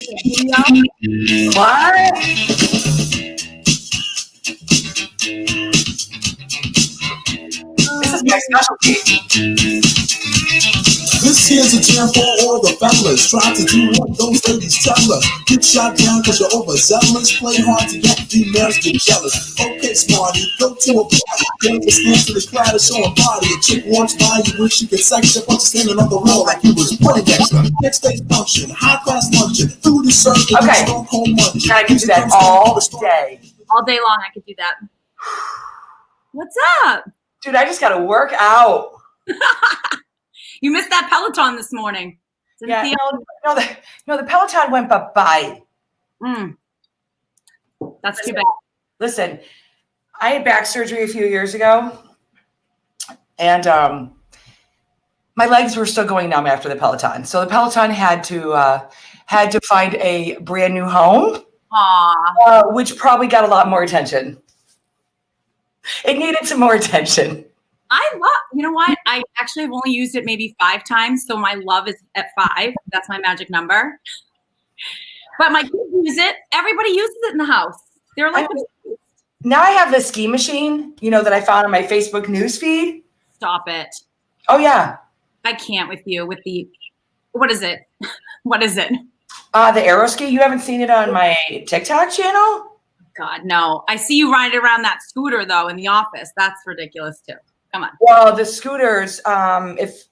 What? This is my specialty. This here's a jam for all the fellas. Try to do what those ladies tell us. Get shot down cause you're overzealous. Play hard to get females get jealous. Okay, smarty, go to a party. Girl, just stand to the crowd and show a body. A chick walks by, you wish you could sex her, but you're standing on the wall like you was Poindexter. Next day's function, high class luncheon, food is served. Okay, can I do that all day? All day long, I could do that. What's up? Dude, I just got to work out. You missed that Peloton this morning. Yeah, no, the Peloton went bye-bye. That's too bad. Listen, I had back surgery a few years ago, and my legs were still going numb after the Peloton. So the Peloton had to find a brand new home, which probably got a lot more attention. It needed some more attention. You know what? I actually have only used it maybe 5 times. So my love is at 5. That's my magic number. But my kids use it. Everybody uses it in the house. They're like, now I have the ski machine, that I found on my Facebook news feed. Stop it. Oh, yeah. I can't with you with what is it? What is it? The aero ski. You haven't seen it on my TikTok channel? God, no. I see you riding around that scooter, though, in the office. That's ridiculous, too. Come on. Well, the scooters, if,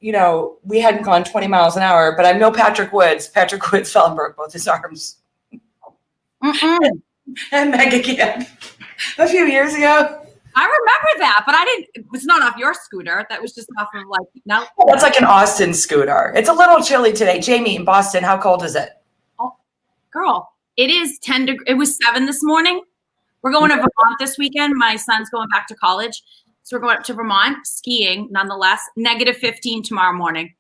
we hadn't gone 20 miles an hour, but I'm no Patrick Woods. Patrick Woods fell and broke both his arms. And Mega Camp a few years ago. I remember that, but it's not off your scooter. That was just off of no. That's like an Austin scooter. It's a little chilly today. Jamie, in Boston, how cold is it? Oh, girl, it is 10 degrees. It was 7 this morning. We're going to Vermont this weekend. My son's going back to college. So we're going up to Vermont skiing, nonetheless. -15 tomorrow morning.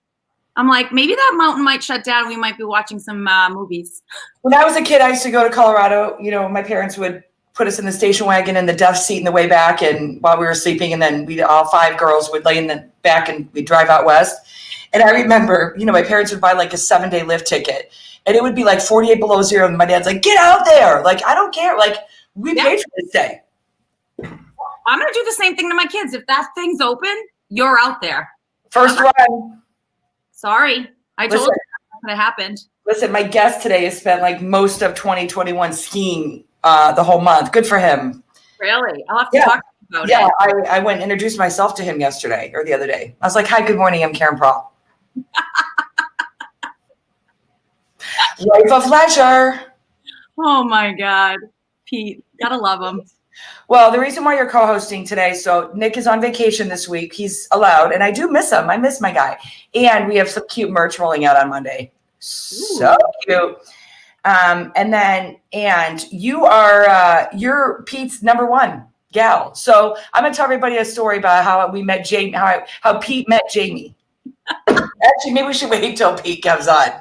I'm like, maybe that mountain might shut down. We might be watching some movies. When I was a kid, I used to go to Colorado. My parents would put us in the station wagon in the death seat in the way back, and while we were sleeping, and then all 5 girls would lay in the back, and we'd drive out west. And I remember, my parents would buy like a 7-day lift ticket, and it would be like 48 below zero, and my dad's like, "Get out there!" Like, I don't care. Like, we paid for this day. I'm going to do the same thing to my kids. If that thing's open, you're out there. First run. Sorry. I told you that would have happened. Listen, my guest today has spent like most of 2021 skiing the whole month. Good for him. Really? I'll have to talk about it. Yeah, I went and introduced myself to him yesterday or the other day. I was like, "Hi, good morning. I'm Caryn Prawl." Life of leisure. Oh, my God. Pete, gotta love him. Well, the reason why you're co-hosting today, so Nick is on vacation this week. He's allowed, and I do miss him. I miss my guy. And we have some cute merch rolling out on Monday. So cute. And you are, you're Pete's #1 gal. So I'm going to tell everybody a story about how we met Jamie, how Pete met Jamie. Actually, maybe we should wait till Pete comes on.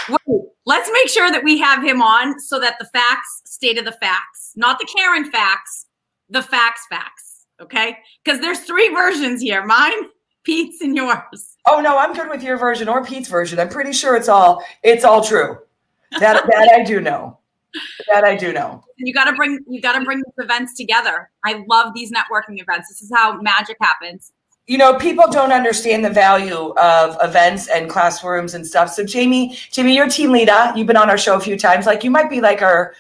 Wait, let's make sure that we have him on so that the facts stay to the facts, not the Caryn facts, the facts, okay? Because there's 3 versions here, mine, Pete's, and yours. Oh no, I'm good with your version or Pete's version. I'm pretty sure it's all true. That I do know. That I do know. You got to bring these events together. I love these networking events. This is how magic happens. People don't understand the value of events and classrooms and stuff. So Jamie, you're team leader. You've been on our show a few times. Like, you might be like our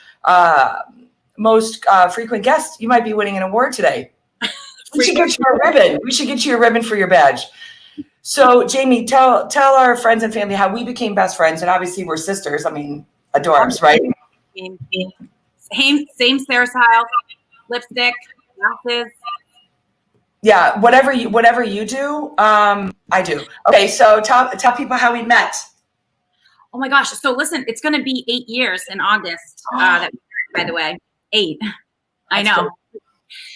most frequent guest. You might be winning an award today. We should get you a ribbon. We should get you a ribbon for your badge. So Jamie, tell our friends and family how we became best friends. And obviously we're sisters. I mean, adorbs, right? Same hairstyle, lipstick, glasses. Yeah, whatever you do, I do. Okay, so tell people how we met. Oh my gosh! So listen, it's going to be 8 years in August. By the way, 8. I know.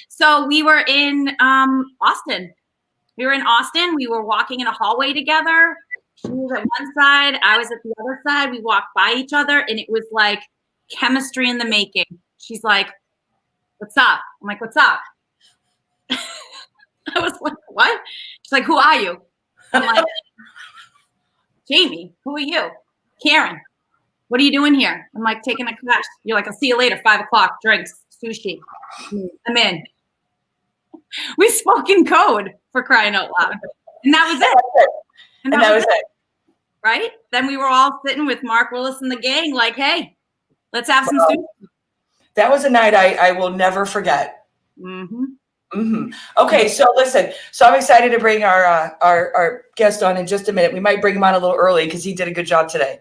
So we were in Austin. We were walking in a hallway together. She was at one side, I was at the other side. We walked by each other, and it was like chemistry in the making. She's like, "What's up?" I'm like, "What's up?" I was like, "What?" She's like, "Who are you?" I'm like, "Jamie, who are you?" "Caryn." What are you doing here? I'm like, taking a class. You're like, I'll see you later, 5 o'clock, drinks, sushi. I'm in. We spoke in code, for crying out loud. And that was it. And that was it. Right? Then we were all sitting with Mark Willis and the gang like, hey, let's have some sushi. That was a night I will never forget. Mm-hmm. Mm-hmm. Okay, so listen. So I'm excited to bring our guest on in just a minute. We might bring him on a little early because he did a good job today.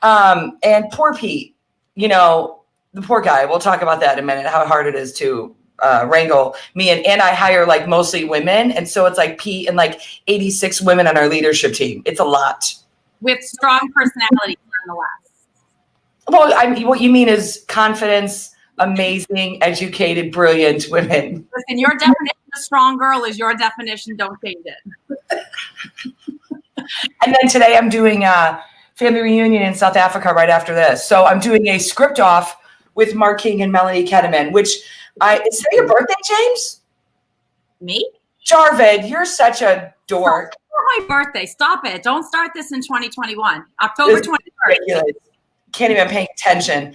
And poor Pete, you know, the poor guy. We'll talk about that in a minute. How hard it is to wrangle me and I hire like mostly women, and so it's like Pete and like 86 women on our leadership team. It's a lot with strong personalities, nonetheless. Well, what you mean is confidence. Amazing, educated, brilliant women. Listen, your definition of strong girl is your definition. Don't change it. And then today I'm doing a family reunion in South Africa right after this. So I'm doing a script off with Mark King and Melanie Ketterman, which is today your birthday, James? Me? Jarvid, you're such a dork. My birthday. Stop it. Don't start this in 2021. October 21st. Can't even pay attention.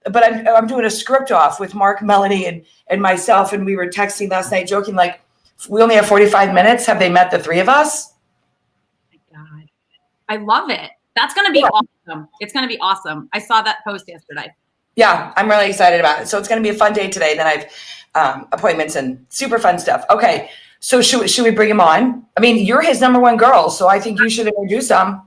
But I'm doing a script off with Mark, Melanie, and myself, and we were texting last night, joking like, we only have 45 minutes. Have they met the three of us? Oh my God, I love it. That's going to be awesome. It's going to be awesome. I saw that post yesterday. Yeah, I'm really excited about it. So it's going to be a fun day today. Then I've appointments and super fun stuff. Okay, so should we bring him on? I mean, you're his number one girl, so I think you should introduce him.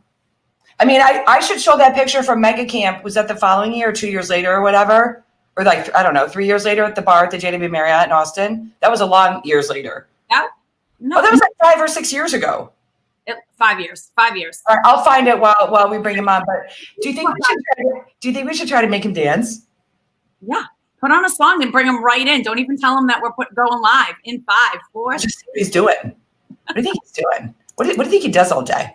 I mean, I should show that picture from Mega Camp. Was that the following year or 2 years later or whatever? Or like, I don't know, 3 years later at the bar at the JW Marriott in Austin? That was a long years later. No. Oh, that was like 5 or 6 years ago. 5 years. 5 years. All right, I'll find it while we bring him on. But do you think we should try to make him dance? Yeah. Put on a song and bring him right in. Don't even tell him that we're going live in 5, 4. Just see what he's doing. What do you think he's doing? What do you think he does all day?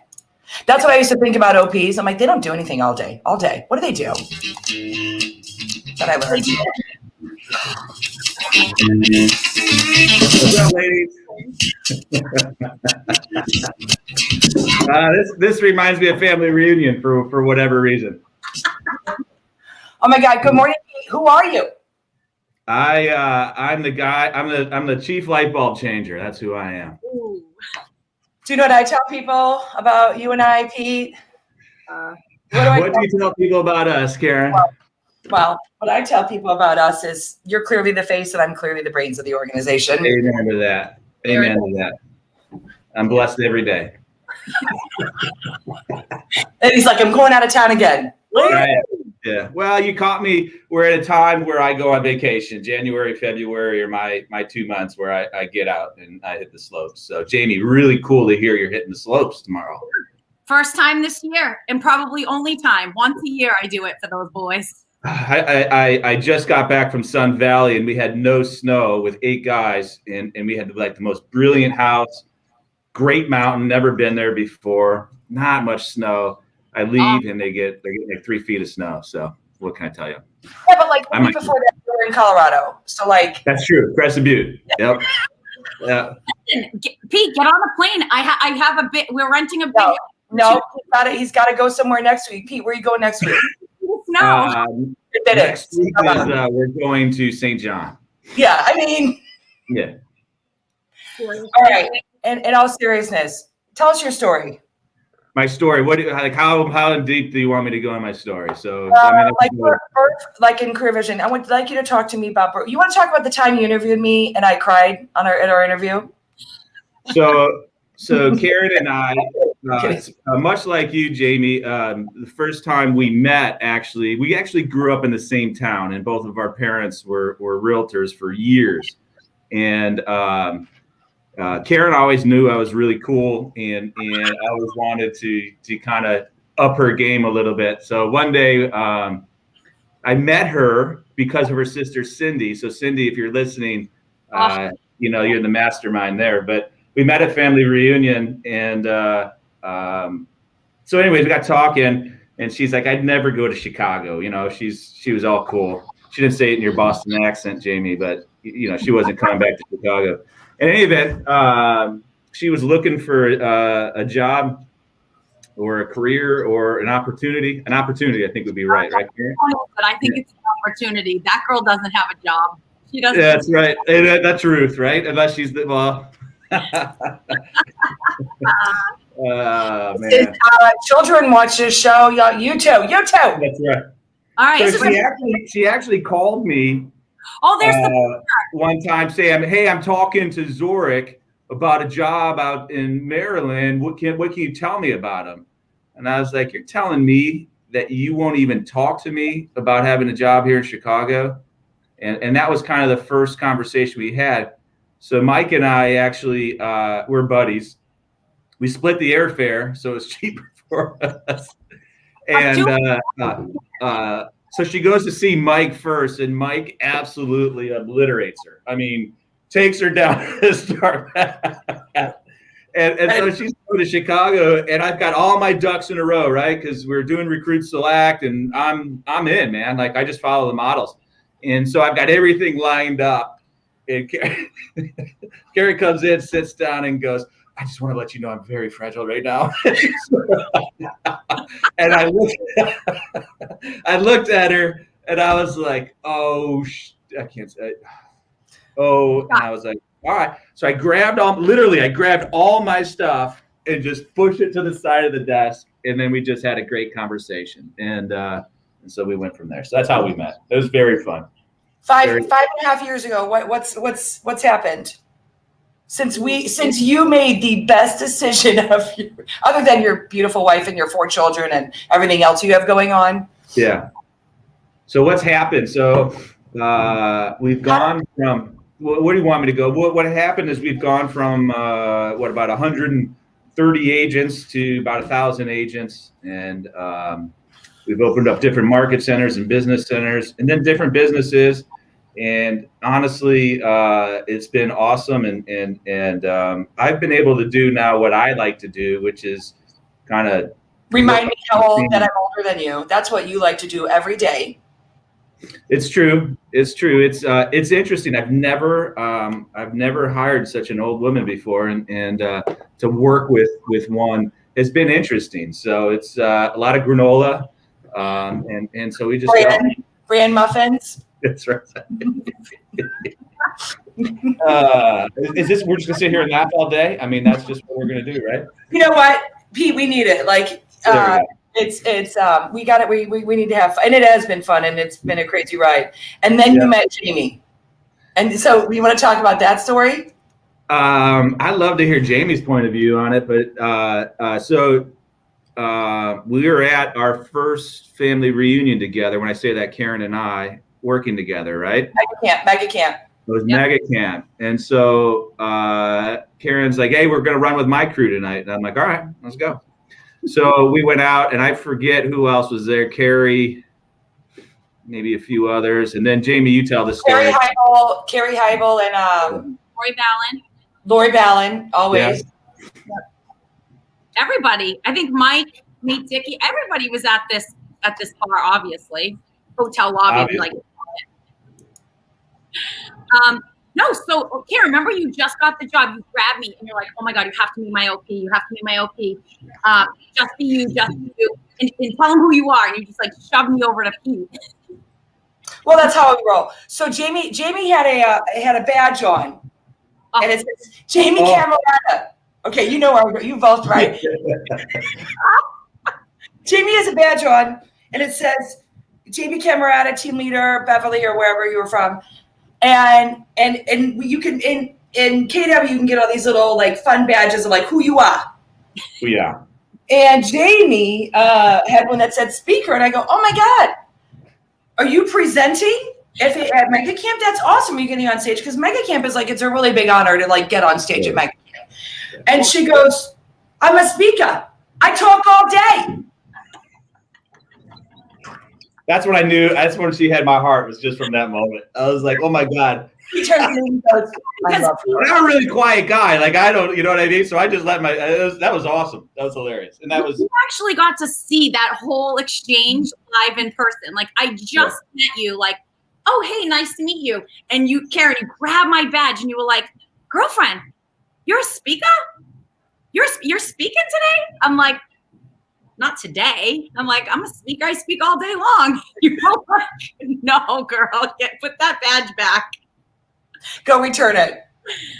That's what I used to think about OPs. I'm like, they don't do anything all day. All day. What do they do? That I learned. What's up, ladies? This reminds me of family reunion for whatever reason. Oh my God! Good morning. Who are you? I'm the guy. I'm the chief light bulb changer. That's who I am. Ooh. Do you know what I tell people about you and I, Pete? What do you tell people about us, Caryn? Well, what I tell people about us is you're clearly the face and I'm clearly the brains of the organization. Amen to that. Amen to that. I'm blessed every day. And he's like, I'm going out of town again. Right. Yeah. Well, you caught me. We're at a time where I go on vacation. January, February are my 2 months where I get out and I hit the slopes. So, Jamie, really cool to hear you're hitting the slopes tomorrow. First time this year, and probably only time. Once a year, I do it for those boys. I just got back from Sun Valley and we had no snow with 8 guys and we had like the most brilliant house, great mountain, never been there before, not much snow. I leave and they get like 3 feet of snow. So what can I tell you? Yeah, but like the week before that, we were in Colorado. So like that's true. Crescent Butte. Yep. Yeah. Pete, get on the plane. I have a bit. We're renting a big. No, he's got to go somewhere next week. Pete, where are you going next week? No. Next week is we're going to St. John. Yeah, I mean. Yeah. All right. And in all seriousness, tell us your story. My story. How deep do you want me to go in my story? So, like in Career Vision, I would like you to talk to me about. You want to talk about the time you interviewed me and I cried at our interview? So Caryn and I, much like you, Jamie, the first time we met, we actually grew up in the same town, and both of our parents were realtors for years, and. Caryn always knew I was really cool and I always wanted to kind of up her game a little bit. So one day I met her because of her sister, Cindy. So Cindy, if you're listening, you're the mastermind there, but we met at family reunion. And so anyways, we got talking and she's like, I'd never go to Chicago. She was all cool. She didn't say it in your Boston accent, Jamie, but she wasn't coming back to Chicago. In any event, she was looking for a job or a career or an opportunity. An opportunity, I think, would be right, Caryn? But I think it's an opportunity. That girl doesn't have a job. She doesn't. Yeah, that's right. That's truth, right? Unless she's the well. Man. Children watch this show. You too. That's right. All right. So she actually called me. Oh, there's the one time saying, "Hey, I'm talking to Zurich about a job out in Maryland. What can you tell me about him?" And I was like, "You're telling me that you won't even talk to me about having a job here in Chicago?" And that was kind of the first conversation we had. So Mike and I actually we're buddies. We split the airfare, so it's cheaper for us. And so she goes to see Mike first, and Mike absolutely obliterates her. I mean, takes her down to the start. And so she's going to Chicago, and I've got all my ducks in a row, right? Because we're doing Recruit Select, and I'm in, man. Like, I just follow the models. And so I've got everything lined up. And Caryn comes in, sits down, and goes, "I just want to let you know I'm very fragile right now." And I looked at her, and I was like, "Oh, I can't say." Oh, and I was like, "All right." So I grabbed all my stuff and just pushed it to the side of the desk, and then we just had a great conversation, and so we went from there. So that's how we met. It was very fun. Five and a half years ago. What's happened since you made the best decision other than your beautiful wife and your 4 children and everything else you have going on? Yeah. So what's happened? So we've gone from. What do you want me to go? What happened is we've gone from about 130 agents to about 1,000 agents, and we've opened up different market centers and business centers, and then different businesses. And honestly, it's been awesome, and I've been able to do now what I like to do, which is kind of remind me that I'm older than you. That's what you like to do every day. It's true. It's interesting. I've never hired such an old woman before, and to work with one has been interesting. So it's a lot of granola, and so we just bran muffins. That's right. Is this? We're just gonna sit here and laugh all day? I mean, that's just what we're gonna do, right? You know what, Pete? We need it. Like. It's we got it. We need to have fun. And it has been fun, and it's been a crazy ride. And then you met Jamie, and so we want to talk about that story. I'd love to hear Jamie's point of view on it, but so we were at our first family reunion together. When I say that, Caryn and I working together, right? Mega camp. It was mega camp, and so Caryn's like, "Hey, we're gonna run with my crew tonight," and I'm like, "All right, let's go." So we went out, and I forget who else was there. Carrie, maybe a few others, and then Jamie, you tell the story. Carrie Heibel, and Lori Ballin, always. Yeah. Everybody, I think Mike, me, Dickie, everybody was at this bar, obviously, hotel lobby, like. No, so Caryn, remember you just got the job. You grabbed me and you're like, "Oh my God, you have to meet my OP. You have to meet my OP. Just be you, and tell him who you are." And you just like shoved me over to Pete. Well, that's how we roll. So Jamie had a badge on, and it says Jamie Camerata. Okay, you both, right? Jamie has a badge on, and it says Jamie Camerata, team leader, Beverly, or wherever you were from. And you can in KW you can get all these little like fun badges of like who you are. Yeah. And Jamie had one that said speaker, and I go, "Oh my God, are you presenting at Mega Camp? That's awesome. You're getting on stage because Mega Camp is like it's a really big honor to like get on stage at Mega Camp." And she goes, "I'm a speaker. I talk all day." That's when I knew. That's when she had my heart. Was just from that moment. I was like, "Oh my God." He turns to me and goes, "I love you." I'm a really quiet guy. Like I don't, you know what I mean. So I just let that was awesome. That was hilarious, and that was. You actually got to see that whole exchange live in person. Like I just met you. Like, "Oh hey, nice to meet you." And you, Caryn, you grabbed my badge and you were like, "Girlfriend, you're a speaker? You're speaking today?" I'm like, not today. I'm like, I'm a speaker. I speak all day long. You know, no, girl, put that badge back. Go return it.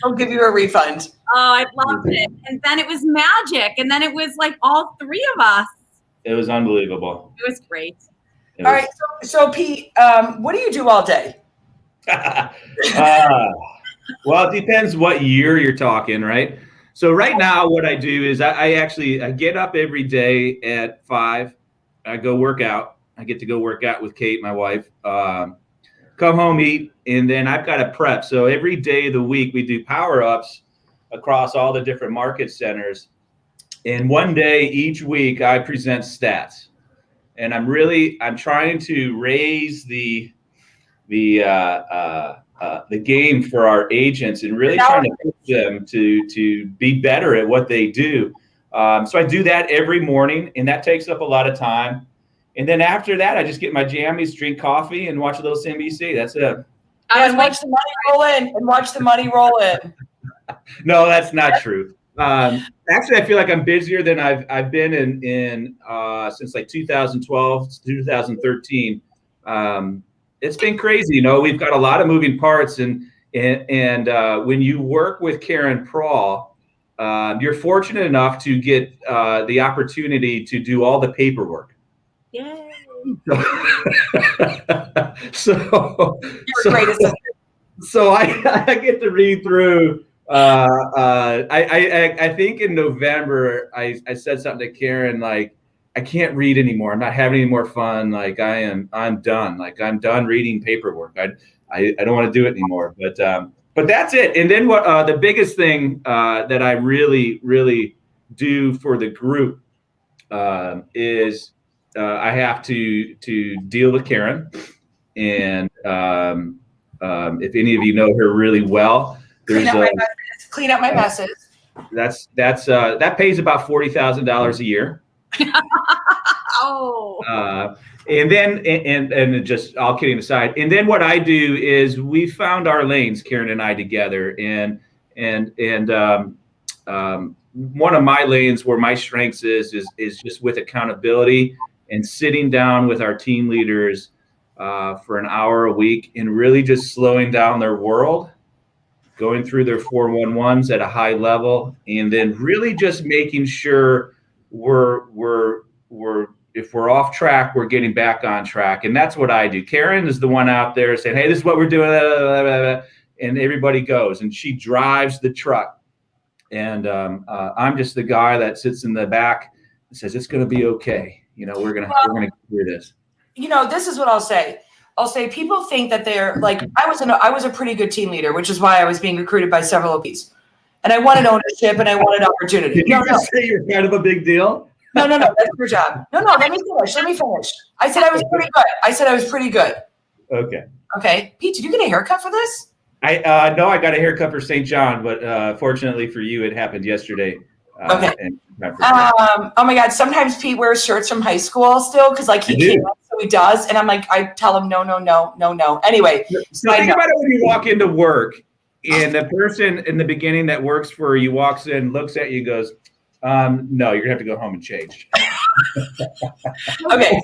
I'll give you a refund. Oh, I loved it. And then it was magic. And then it was like all three of us. It was unbelievable. It was great. All right. So Pete, what do you do all day? Well, it depends what year you're talking, right? So right now, what I do is I get up every day at 5. I go work out. I get to go work out with Kate, my wife. Come home, eat, and then I've got to prep. So every day of the week, we do power-ups across all the different market centers. And one day each week, I present stats. And I'm trying to raise the game for our agents and really trying to push them to be better at what they do. So I do that every morning, and that takes up a lot of time. And then after that, I just get my jammies, drink coffee, and watch a little CNBC. That's it. And watch the money roll in. No, that's not true. Actually, I feel like I'm busier than I've been in since like 2012, 2013. It's been crazy. We've got a lot of moving parts, and when you work with Caryn Prawl, you're fortunate enough to get the opportunity to do all the paperwork. Yay! So I get to read through. I think in November I said something to Caryn like, I can't read anymore. I'm not having any more fun. Like I'm done. Like I'm done reading paperwork. I don't want to do it anymore. But that's it. And then what the biggest thing that I really do for the group is I have to deal with Caryn. And if any of you know her really well, clean up my messes. That pays about $40,000 a year. Oh. And then and just all kidding aside, and then what I do is we found our lanes, Caryn and I together, and one of my lanes where my strengths is just with accountability and sitting down with our team leaders for an hour a week and really just slowing down their world, going through their 411s at a high level, and then really just making sure we're if we're off track, we're getting back on track. And that's what I do. Caryn is the one out there saying, hey, this is what we're doing. And everybody goes, and she drives the truck. And I'm just the guy that sits in the back and says, it's going to be okay. We're going to get through this. This is what I'll say. People think that they're like, I was a pretty good team leader, which is why I was being recruited by several of these. And I wanted ownership and I wanted opportunity. Did you just say you're kind of a big deal? No, that's your job. No, let me finish. I said I was pretty good. Okay. Pete, did you get a haircut for this? No, I got a haircut for St. John, but fortunately for you, it happened yesterday. Okay. Oh my God. Sometimes Pete wears shirts from high school still because he can't, so he does. And I'm like, I tell him no. Anyway. So think about it when you walk into work and the person in the beginning that works for you walks in, looks at you, goes, no, you're gonna have to go home and change. Okay.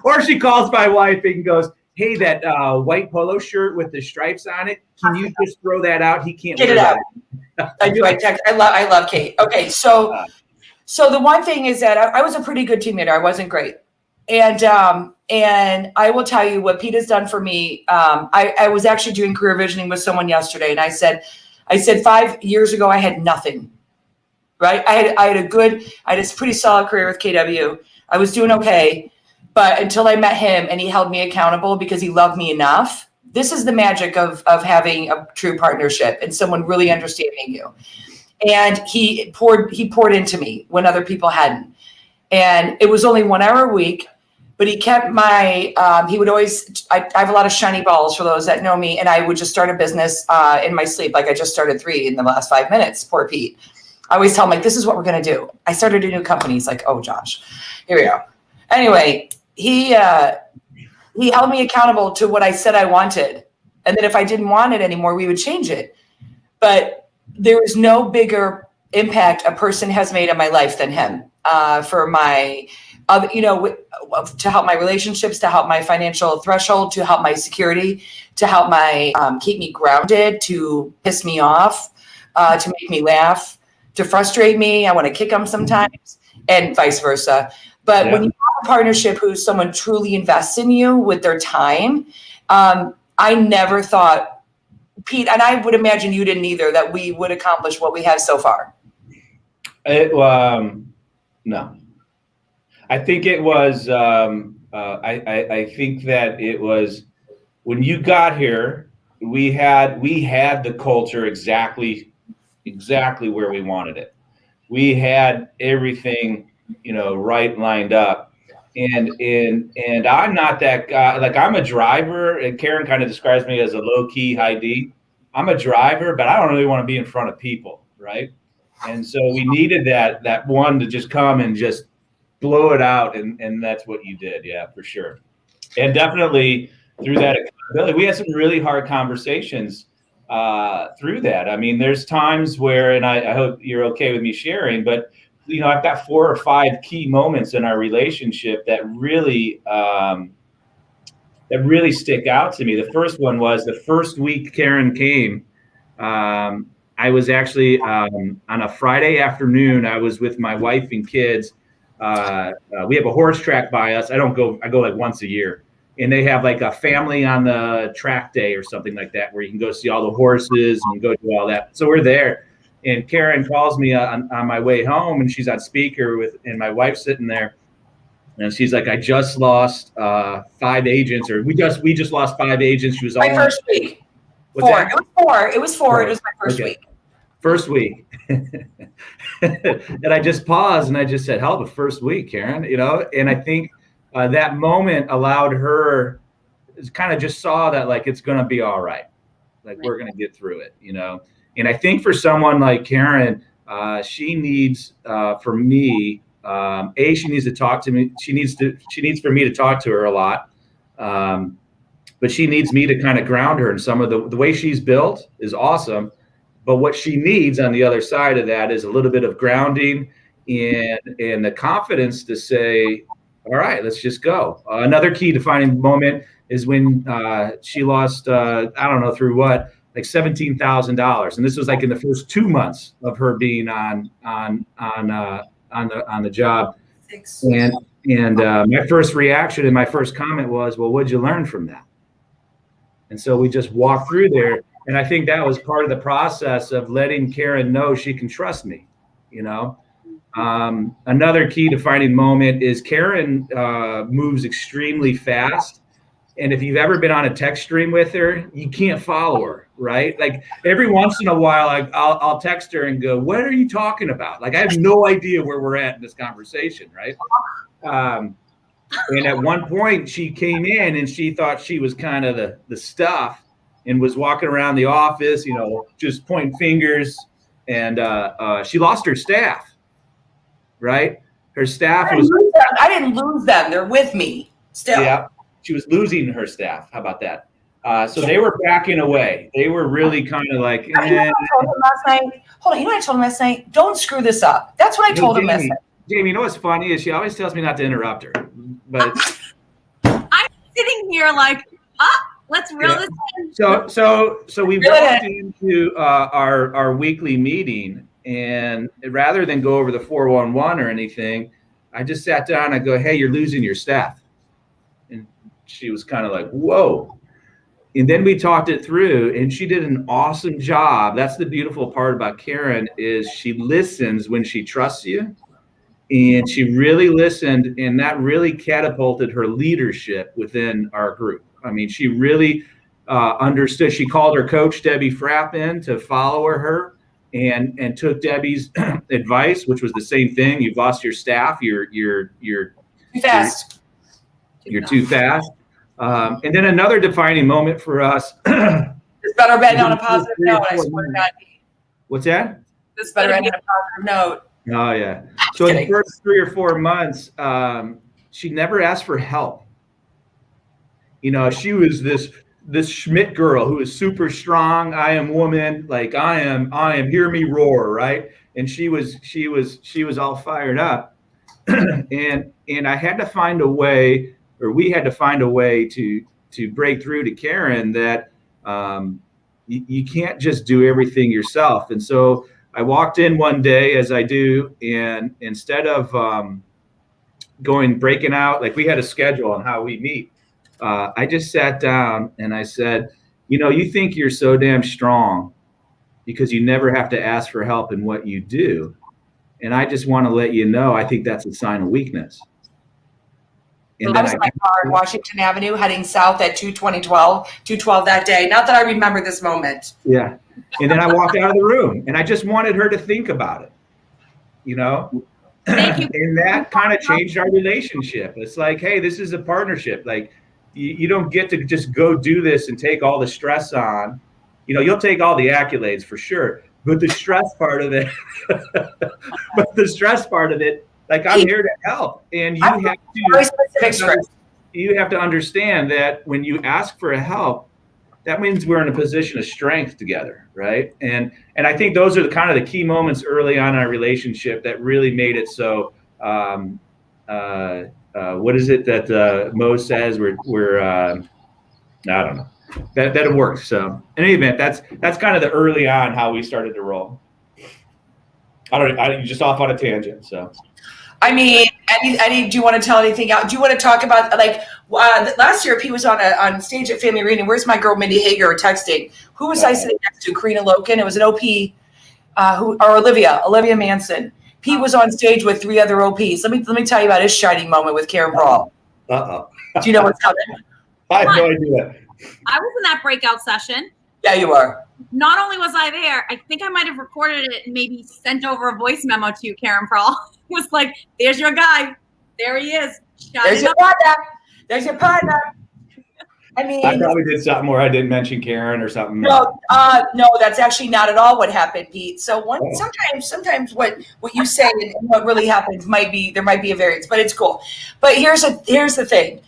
Or she calls my wife and goes, hey, that white polo shirt with the stripes on it, can you just throw that out? He can't get it out. I do. I love Kate. Okay, so the one thing is that I was a pretty good team leader. I wasn't great, and I will tell you what Pete has done for me. I was actually doing career visioning with someone yesterday, and I said 5 years ago I had nothing. Right, I had a pretty solid career with KW. I was doing okay, but until I met him and he held me accountable because he loved me enough. This is the magic of having a true partnership and someone really understanding you. And he poured into me when other people hadn't. And it was only 1 hour a week, but he kept he would always, I have a lot of shiny balls for those that know me, and I would just start a business in my sleep. Like I just started 3 in the last 5 minutes, poor Pete. I always tell him, like, this is what we're going to do. I started a new company. He's like, oh, Josh, here we go. Anyway, he held me accountable to what I said I wanted. And then if I didn't want it anymore, we would change it. But there is no bigger impact a person has made on my life than him for my to help my relationships, to help my financial threshold, to help my security, to help my keep me grounded, to piss me off, to make me laugh, to frustrate me. I want to kick them sometimes, and vice versa. But when you have a partnership who's someone truly invests in you with their time, I never thought, Pete, and I would imagine you didn't either, that we would accomplish what we have so far. No. I think it was, I think that it was, when you got here, we had the culture exactly where we wanted it. We had everything, right lined up. And I'm not that guy. Like, I'm a driver, and Caryn kind of describes me as a low key high D. I'm a driver, but I don't really want to be in front of people, right? And so we needed that one to just come and just blow it out, and that's what you did. Yeah, for sure. And definitely through that accountability, we had some really hard conversations through that. I mean, there's times where, and I hope you're okay with me sharing, but I've got 4 or 5 key moments in our relationship that really stick out to me. The first one was the first week Caryn came. I was actually on a Friday afternoon. I was with my wife and kids. We have a horse track by us. I go like once a year, and they have like a family on the track day or something like that, where you can go see all the horses and go do all that. So we're there, and Caryn calls me on my way home, and she's on speaker and my wife's sitting there, and she's like, "I just lost 5 agents, or we just lost 5 agents." She was my first week. What's 4. That? It was 4. It was my first week. First week. And I just paused and I just said, hell, the first week, Caryn, and I think that moment allowed her, kind of just saw that, like, it's going to be all right. Like, we're going to get through it, And I think for someone like Caryn, she needs, for me, she needs to talk to me. She needs for me to talk to her a lot. But she needs me to kind of ground her, and some of the way she's built is awesome. But what she needs on the other side of that is a little bit of grounding and the confidence to say, all right, let's just go. Another key defining moment is when she lost, I don't know through what, like $17,000. And this was like in the first 2 months of her being on the job. And my first reaction and my first comment was, well, what'd you learn from that? And so we just walked through there. And I think that was part of the process of letting Caryn know she can trust me, Another key defining moment is Caryn moves extremely fast. And if you've ever been on a text stream with her, you can't follow her, right? Like, every once in a while, I'll text her and go, what are you talking about? Like, I have no idea where we're at in this conversation, right? And at one point she came in and she thought she was kind of the stuff, and was walking around the office, just pointing fingers. And she lost her staff, right? Her staff was. I didn't lose them. They're with me still. Yeah, she was losing her staff. How about that? So they were backing away. They were really kind of like. I told him last night. Hold on. You know what I told him last night? Don't screw this up. That's what I told him last night. Jamie, what's funny is she always tells me not to interrupt her. But I'm sitting here like, let's reel this in. So we walked into our weekly meeting, and rather than go over the 411 or anything, I just sat down and I go, hey, you're losing your staff. And she was kind of like, whoa. And then we talked it through, and she did an awesome job. That's the beautiful part about Caryn, is she listens when she trusts you. And she really listened, and that really catapulted her leadership within our group. I mean, she really understood. She called her coach, Debbie Frapp, in to follow her, and took Debbie's advice, which was the same thing. You've lost your staff. You're too fast. You're too fast. And then another defining moment for us. This better end on a positive note. I swear to God. What's that? This better end on a positive note. Oh yeah. So in the first 3 or 4 months, she never asked for help. She was this Schmidt girl who is super strong. I am woman. Like, I am. Hear me roar, right? And she was all fired up. and I had to find a way, or we had to find a way to break through to Caryn that you can't just do everything yourself. And so I walked in one day, as I do, and instead of breaking out, like we had a schedule on how we meet, I just sat down and I said, you think you're so damn strong because you never have to ask for help in what you do. And I just want to let you know, I think that's a sign of weakness. And I was in my car in Washington Avenue heading south at 212 that day. Not that I remember this moment. Yeah. And then I walked out of the room and I just wanted her to think about it, Thank you. And that kind of changed our relationship. It's like, hey, this is a partnership. Like you don't get to just go do this and take all the stress on. You'll take all the accolades for sure, but the stress part of it, like I'm here to help, and you have to understand that when you ask for help, that means we're in a position of strength together, right? And I think those are the kind of the key moments early on in our relationship that really made it so. What is it that Mo says? We're I don't know. That it works. So in any event, that's kind of the early on how we started to roll. I just off on a tangent. So, I mean, do you want to tell anything out? Do you want to talk about last year? Pete was on stage at Family Reunion. Where's my girl Mindy Hager texting? Who was I sitting next to? Karina Loken. It was an OP. Or Olivia Manson. Pete was on stage with 3 other OPs. Let me tell you about his shining moment with Caryn Brawl. Do you know what's coming? I have no idea. I was in that breakout session. Yeah, you are. Not only was I there, I think I might have recorded it and maybe sent over a voice memo to you, Caryn Brawl. It was like, there's your guy. There he is. There's your partner. There's your partner. I mean, I probably did something where I didn't mention Caryn or something. No, that's actually not at all what happened, Pete. So sometimes what you say and what really happens there might be a variance, but it's cool. But here's the thing.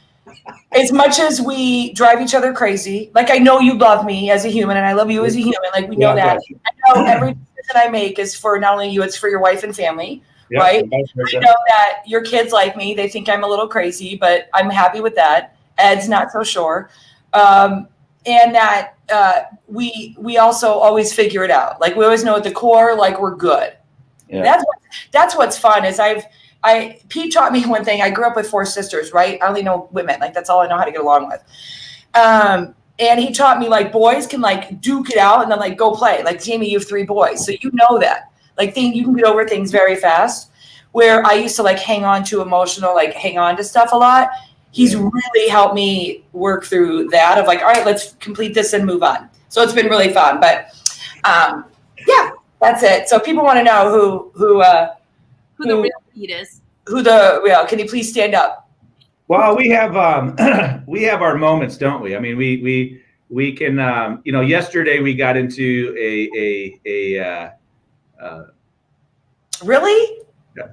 As much as we drive each other crazy, like I know you love me as a human and I love you as a human, like we know that. I know every decision I make is for not only you, it's for your wife and family, right? I know that your kids like me. They think I'm a little crazy, but I'm happy with that. Ed's not so sure. And that we also always figure it out. Like we always know at the core, like we're good. Yeah. That's what's fun is Pete taught me one thing. I grew up with 4 sisters, right? I only know women. Like that's all I know how to get along with. And he taught me like boys can like duke it out and then like go play. Like Jamie, you have 3 boys. So you know that. Like you can get over things very fast. Where I used to like hang on to stuff a lot. He's really helped me work through that of like, all right, let's complete this and move on. So it's been really fun. But yeah, that's it. So people want to know who the real Pete is. Can you please stand up? Well, we have our moments, don't we? I mean, we can yesterday we got into a really?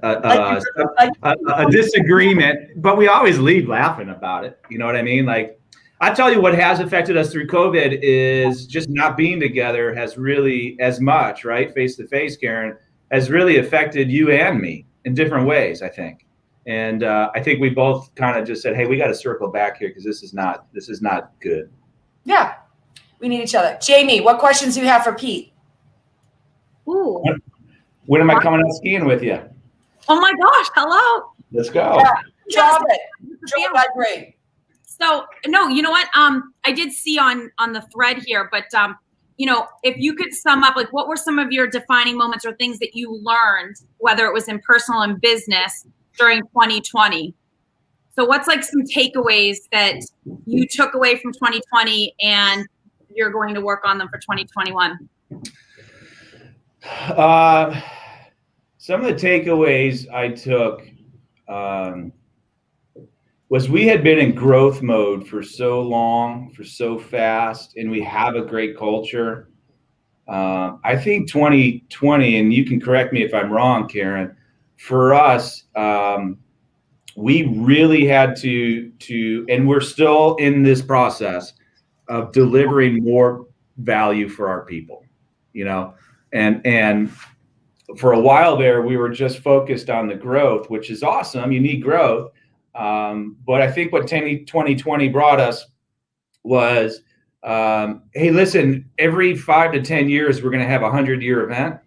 A disagreement, but we always leave laughing about it. You know what I mean? Like, I tell you what has affected us through COVID is just not being together has really as much, right? Face to face, Caryn, has really affected you and me in different ways, I think. And I think we both kind of just said, hey, we got to circle back here because this is not good. Yeah, we need each other. Jamie, what questions do you have for Pete? Ooh. When am I coming out skiing with you? Oh my gosh, hello. Let's go. Yeah, drop it. Drop great. So no, you know what? I did see on the thread here, but if you could sum up, like what were some of your defining moments or things that you learned, whether it was in personal and business during 2020? So what's like some takeaways that you took away from 2020 and you're going to work on them for 2021? Some of the takeaways I took was we had been in growth mode for so long, for so fast, and we have a great culture. I think 2020, and you can correct me if I'm wrong, Caryn, for us, we really had to, and we're still in this process of delivering more value for our people, and for a while there, we were just focused on the growth, which is awesome. You need growth. But I think what 2020 brought us was, hey, listen, every 5 to 10 years, we're going to have a 100-year event.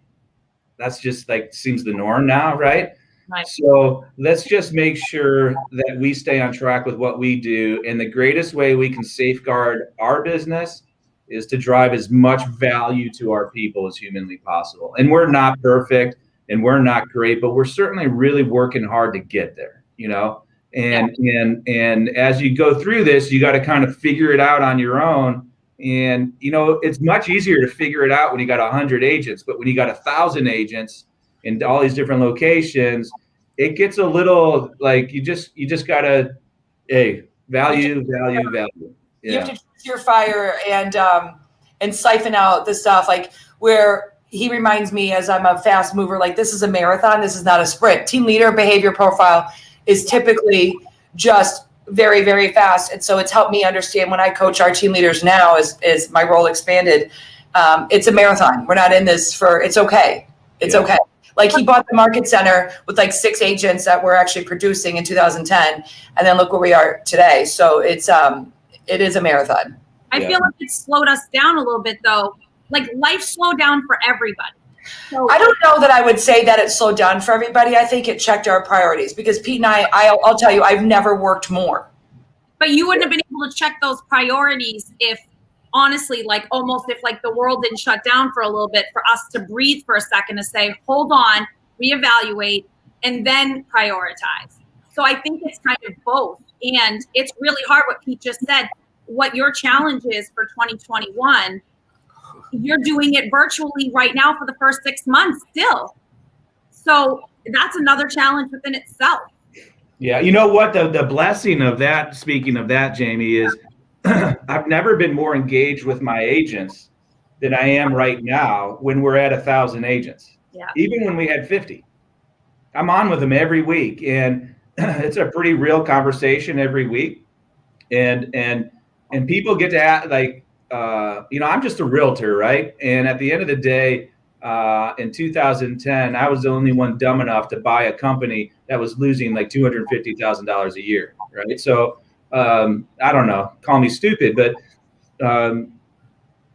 That's just like seems the norm now, right? Right. So let's just make sure that we stay on track with what we do. And the greatest way we can safeguard our business is to drive as much value to our people as humanly possible. And we're not perfect and we're not great, but we're certainly really working hard to get there, you know? And as you go through this, you got to kind of figure it out on your own. And, you know, it's much easier to figure it out when you got 100 agents, but when you got 1,000 agents in all these different locations, it gets a little like you just got to, hey, value. Yeah. You have to choose your fire and siphon out the stuff like where he reminds me as I'm a fast mover, like this is a marathon. This is not a sprint. Team leader behavior profile is typically just very, very fast. And so it's helped me understand when I coach our team leaders now as my role expanded, it's a marathon. We're not in this for, it's okay. It's okay. Like he bought the market center with like 6 agents that were actually producing in 2010. And then look where we are today. So it is a marathon. I feel like it slowed us down a little bit though. Like life slowed down for everybody. So I don't know that I would say that it slowed down for everybody. I think it checked our priorities because Pete and I'll tell you, I've never worked more. But you wouldn't have been able to check those priorities if honestly, like almost if like the world didn't shut down for a little bit for us to breathe for a second to say, hold on, reevaluate, and then prioritize. So I think it's kind of both. And it's really hard what Pete just said, what your challenge is for 2021. You're doing it virtually right now for the first 6 months still. So that's another challenge within itself. Yeah. You know what? The blessing of that, speaking of that, Jamie, is I've never been more engaged with my agents than I am right now when we're at 1,000 agents. Yeah. Even when we had 50. I'm on with them every week. And it's a pretty real conversation every week. And people get to ask, like, you know, I'm just a realtor, right? And at the end of the day, in 2010, I was the only one dumb enough to buy a company that was losing like $250,000 a year, right? So I don't know, call me stupid, but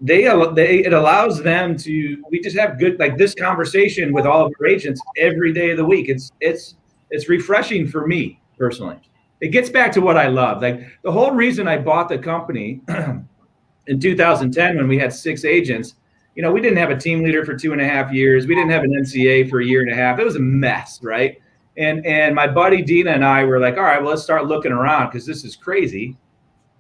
it allows them to. We just have good like this conversation with all of our agents every day of the week. It's refreshing for me personally. It gets back to what I love. Like the whole reason I bought the company. In 2010, when we had 6 agents, you know, we didn't have a team leader for 2.5 years. We didn't have an NCA for 1.5 years. It was a mess, right? And my buddy Dina and I were like, all right, well, let's start looking around because this is crazy,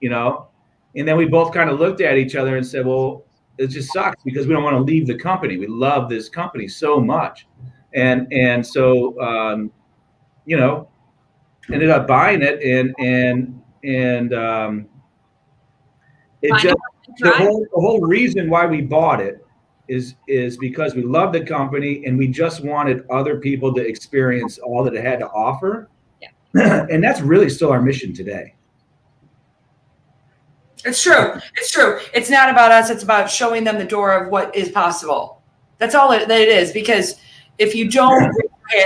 you know? And then we both kind of looked at each other and said, well, it just sucks because we don't want to leave the company. We love this company so much. And so, you know, ended up buying it and it just, the whole reason why we bought it is because we love the company and we just wanted other people to experience all that it had to offer. Yeah. And that's really still our mission today. It's true. It's true. It's not about us. It's about showing them the door of what is possible. That's all it is. Because if you don't,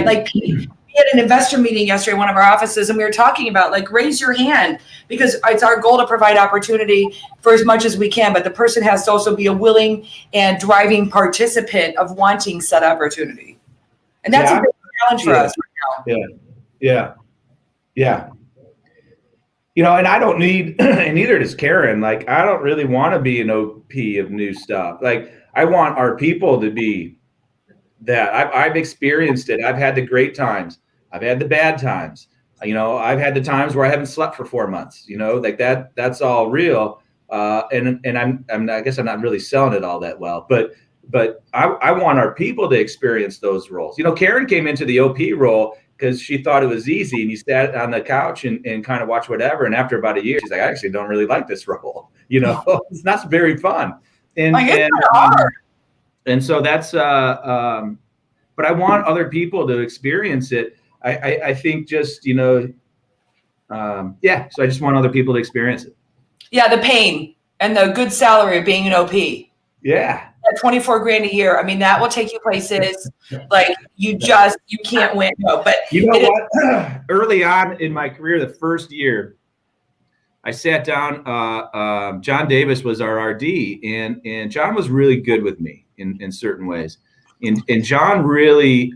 like Pete, we had an investor meeting yesterday in one of our offices, and we were talking about like raise your hand because it's our goal to provide opportunity for as much as we can. But the person has to also be a willing and driving participant of wanting said opportunity, and that's a big challenge for us right now. Yeah. You know, and I don't need, and neither does Caryn. Like, I don't really want to be an OP of new stuff. Like, I want our people to be that. I've experienced it. I've had the great times. I've had the bad times. You know, I've had the times where I haven't slept for 4 months. You know, like that's all real. And I guess I'm not really selling it all that well. But I want our people to experience those roles. You know, Caryn came into the OP role because she thought it was easy, and you sat on the couch and kind of watch whatever. And after about a year, she's like, I actually don't really like this role. You know, it's not very fun. And so that's, but I want other people to experience it. I think just, you know, so I just want other people to experience it. Yeah, the pain and the good salary of being an OP. Yeah. at 24 grand a year. I mean, that will take you places like you can't win. No, but you know what? Early on in my career, the first year, I sat down. John Davis was our RD, and John was really good with me in certain ways, and John really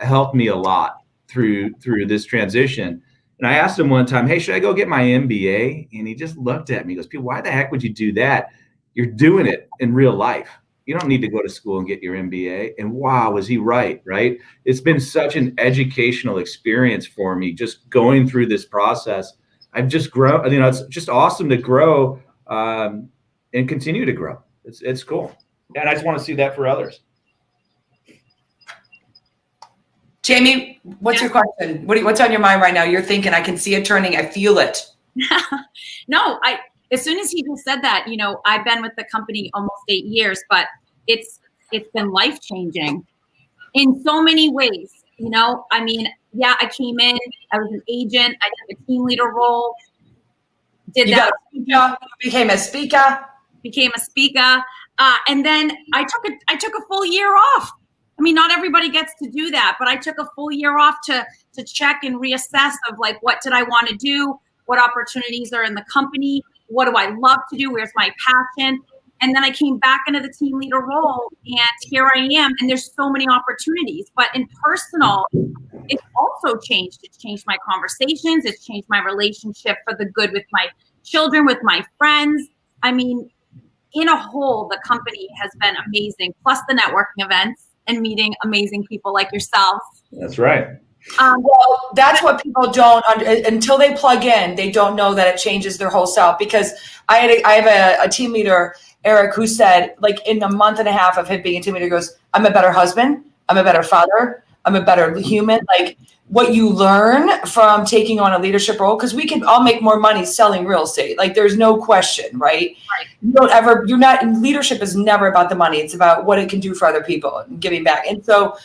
helped me a lot through this transition. And I asked him one time, "Hey, should I go get my MBA?" And he just looked at me. He goes, "Pete, why the heck would you do that? You're doing it in real life. You don't need to go to school and get your MBA." And wow, was he right? Right? It's been such an educational experience for me just going through this process. I've just grown. You know, it's just awesome to grow and continue to grow. It's cool, and I just want to see that for others. Jamie, what's your question? What's on your mind right now? You're thinking, I can see it turning. I feel it. No, as soon as he just said that, you know, I've been with the company almost 8 years, but it's been life-changing in so many ways. You know, I mean, yeah, I came in, I was an agent, I took a team leader role, became a speaker, and then I took a full year off. I mean, not everybody gets to do that, but I took a full year off to check and reassess of like, what did I want to do? What opportunities are in the company? What do I love to do? Where's my passion? And then I came back into the team leader role, and here I am. And there's so many opportunities, but in personal, it's also changed. It's changed my conversations. It's changed my relationship for the good with my children, with my friends. I mean, in a whole, the company has been amazing. Plus the networking events and meeting amazing people like yourself. That's right. Well, that's what people don't until they plug in. They don't know that it changes their whole self. Because I have a team leader, Eric, who said, like, in a month and a half of him being a team leader, he goes, "I'm a better husband. I'm a better father. I'm a better human." Like, what you learn from taking on a leadership role, because we can all make more money selling real estate. Like, there's no question, right? Leadership is never about the money. It's about what it can do for other people and giving back. And so,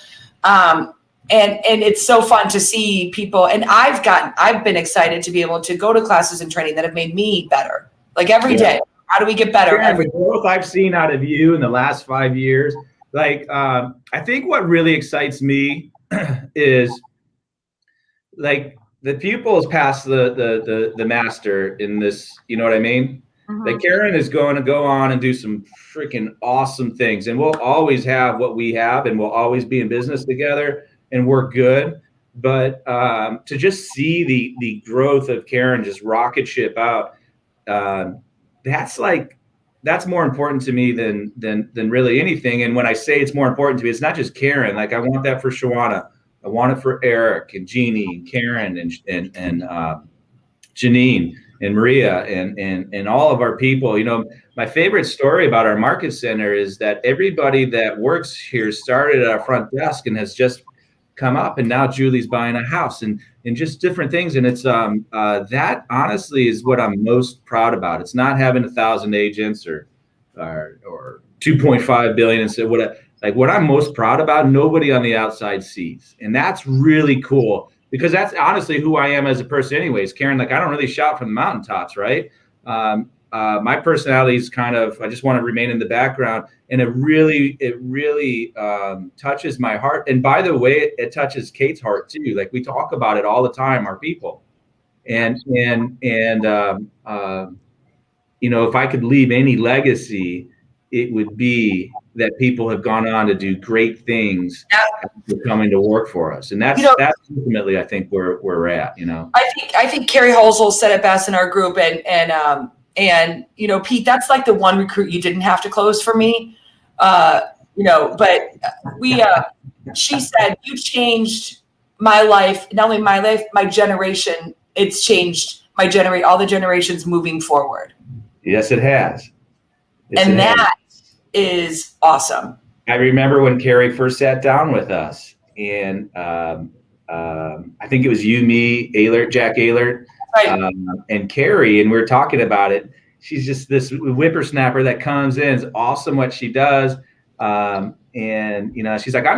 and it's so fun to see people. And I've been excited to be able to go to classes and training that have made me better. Like every day. How do we get better? Yeah, the growth I've seen out of you in the last 5 years, like, I think what really excites me is like the pupils pass the master in this, you know what I mean? Mm-hmm. Like Caryn is going to go on and do some freaking awesome things, and we'll always have what we have, and we'll always be in business together and work good. But to just see the growth of Caryn just rocket ship out, that's more important to me than really anything. And when I say it's more important to me, it's not just Caryn. Like, I want that for Shawana. I want it for Eric and Jeannie and Caryn and Janine and Maria and all of our people. You know, my favorite story about our market center is that everybody that works here started at our front desk and has just come up, and now Julie's buying a house and just different things. And it's that honestly is what I'm most proud about. It's not having 1,000 agents or 2.5 billion and so what I'm most proud about, nobody on the outside sees. And that's really cool, because that's honestly who I am as a person anyways. Caryn, like, I don't really shout from the mountaintops, right? My personality is kind of, I just want to remain in the background, and it really touches my heart. And by the way, it touches Kate's heart too. Like, we talk about it all the time, our people. And you know, if I could leave any legacy, it would be that people have gone on to do great things after coming to work for us. And that's ultimately, I think, where we're at, you know. I think Carrie Holzel said it best in our group, and you know, Pete, that's like the one recruit you didn't have to close for me. You know, but she said, "You changed my life, not only my life, my generation. It's changed my generation, all the generations moving forward." Yes, it has. And that is awesome. I remember when Carrie first sat down with us, and I think it was you, me, Jack Ehlert, right. And Carrie, and we were talking about it. She's just this whippersnapper that comes in. It's awesome what she does. And, you know, she's like, I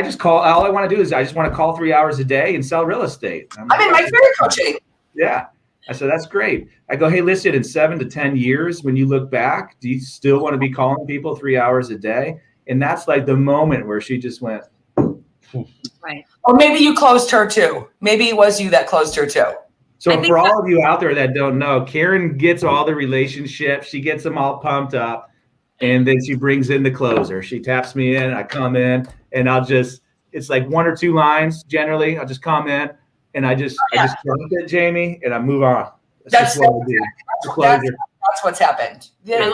just call, all I want to do is I just want to call 3 hours a day and sell real estate. I'm in my career coaching. Yeah. I said, that's great. I go, hey, listen, in 7 to 10 years, when you look back, do you still want to be calling people 3 hours a day? And that's like the moment where she just went. Right. Or maybe you closed her too. Maybe it was you that closed her too. So for all of you out there that don't know, Caryn gets all the relationships. She gets them all pumped up. And then she brings in the closer. She taps me in. I come in and it's like 1 or 2 lines generally. I'll just come in and I just drop it, Jamie, and I move on. That's what I do. That's what's happened. Yeah,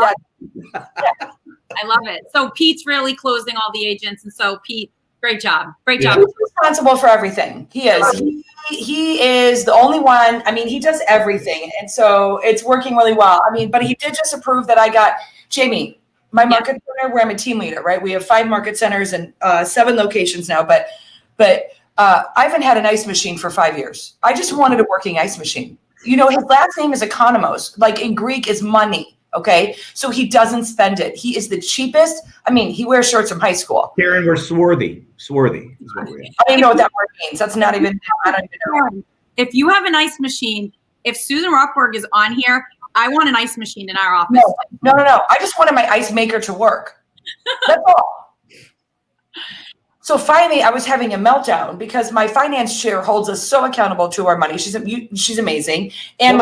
I love it. So Pete's really closing all the agents. And so Pete, great job. Great job. He's responsible for everything. He is. He is the only one. I mean, he does everything. And so it's working really well. I mean, but he did just approve that I got Jamie, my market center, where I'm a team leader, right? We have 5 market centers and 7 locations now, but I haven't had an ice machine for 5 years. I just wanted a working ice machine. You know, his last name is Economos, like in Greek is money. Okay. So he doesn't spend it. He is the cheapest. I mean, he wears shorts from high school. Caryn, we're swarthy. Swarthy is what we are. I don't even know what that word means. That's not even, I don't even know. If you have an ice machine, if Susan Rockberg is on here, I want an ice machine in our office. No. I just wanted my ice maker to work. That's all. So finally, I was having a meltdown because my finance chair holds us so accountable to our money. She's amazing. And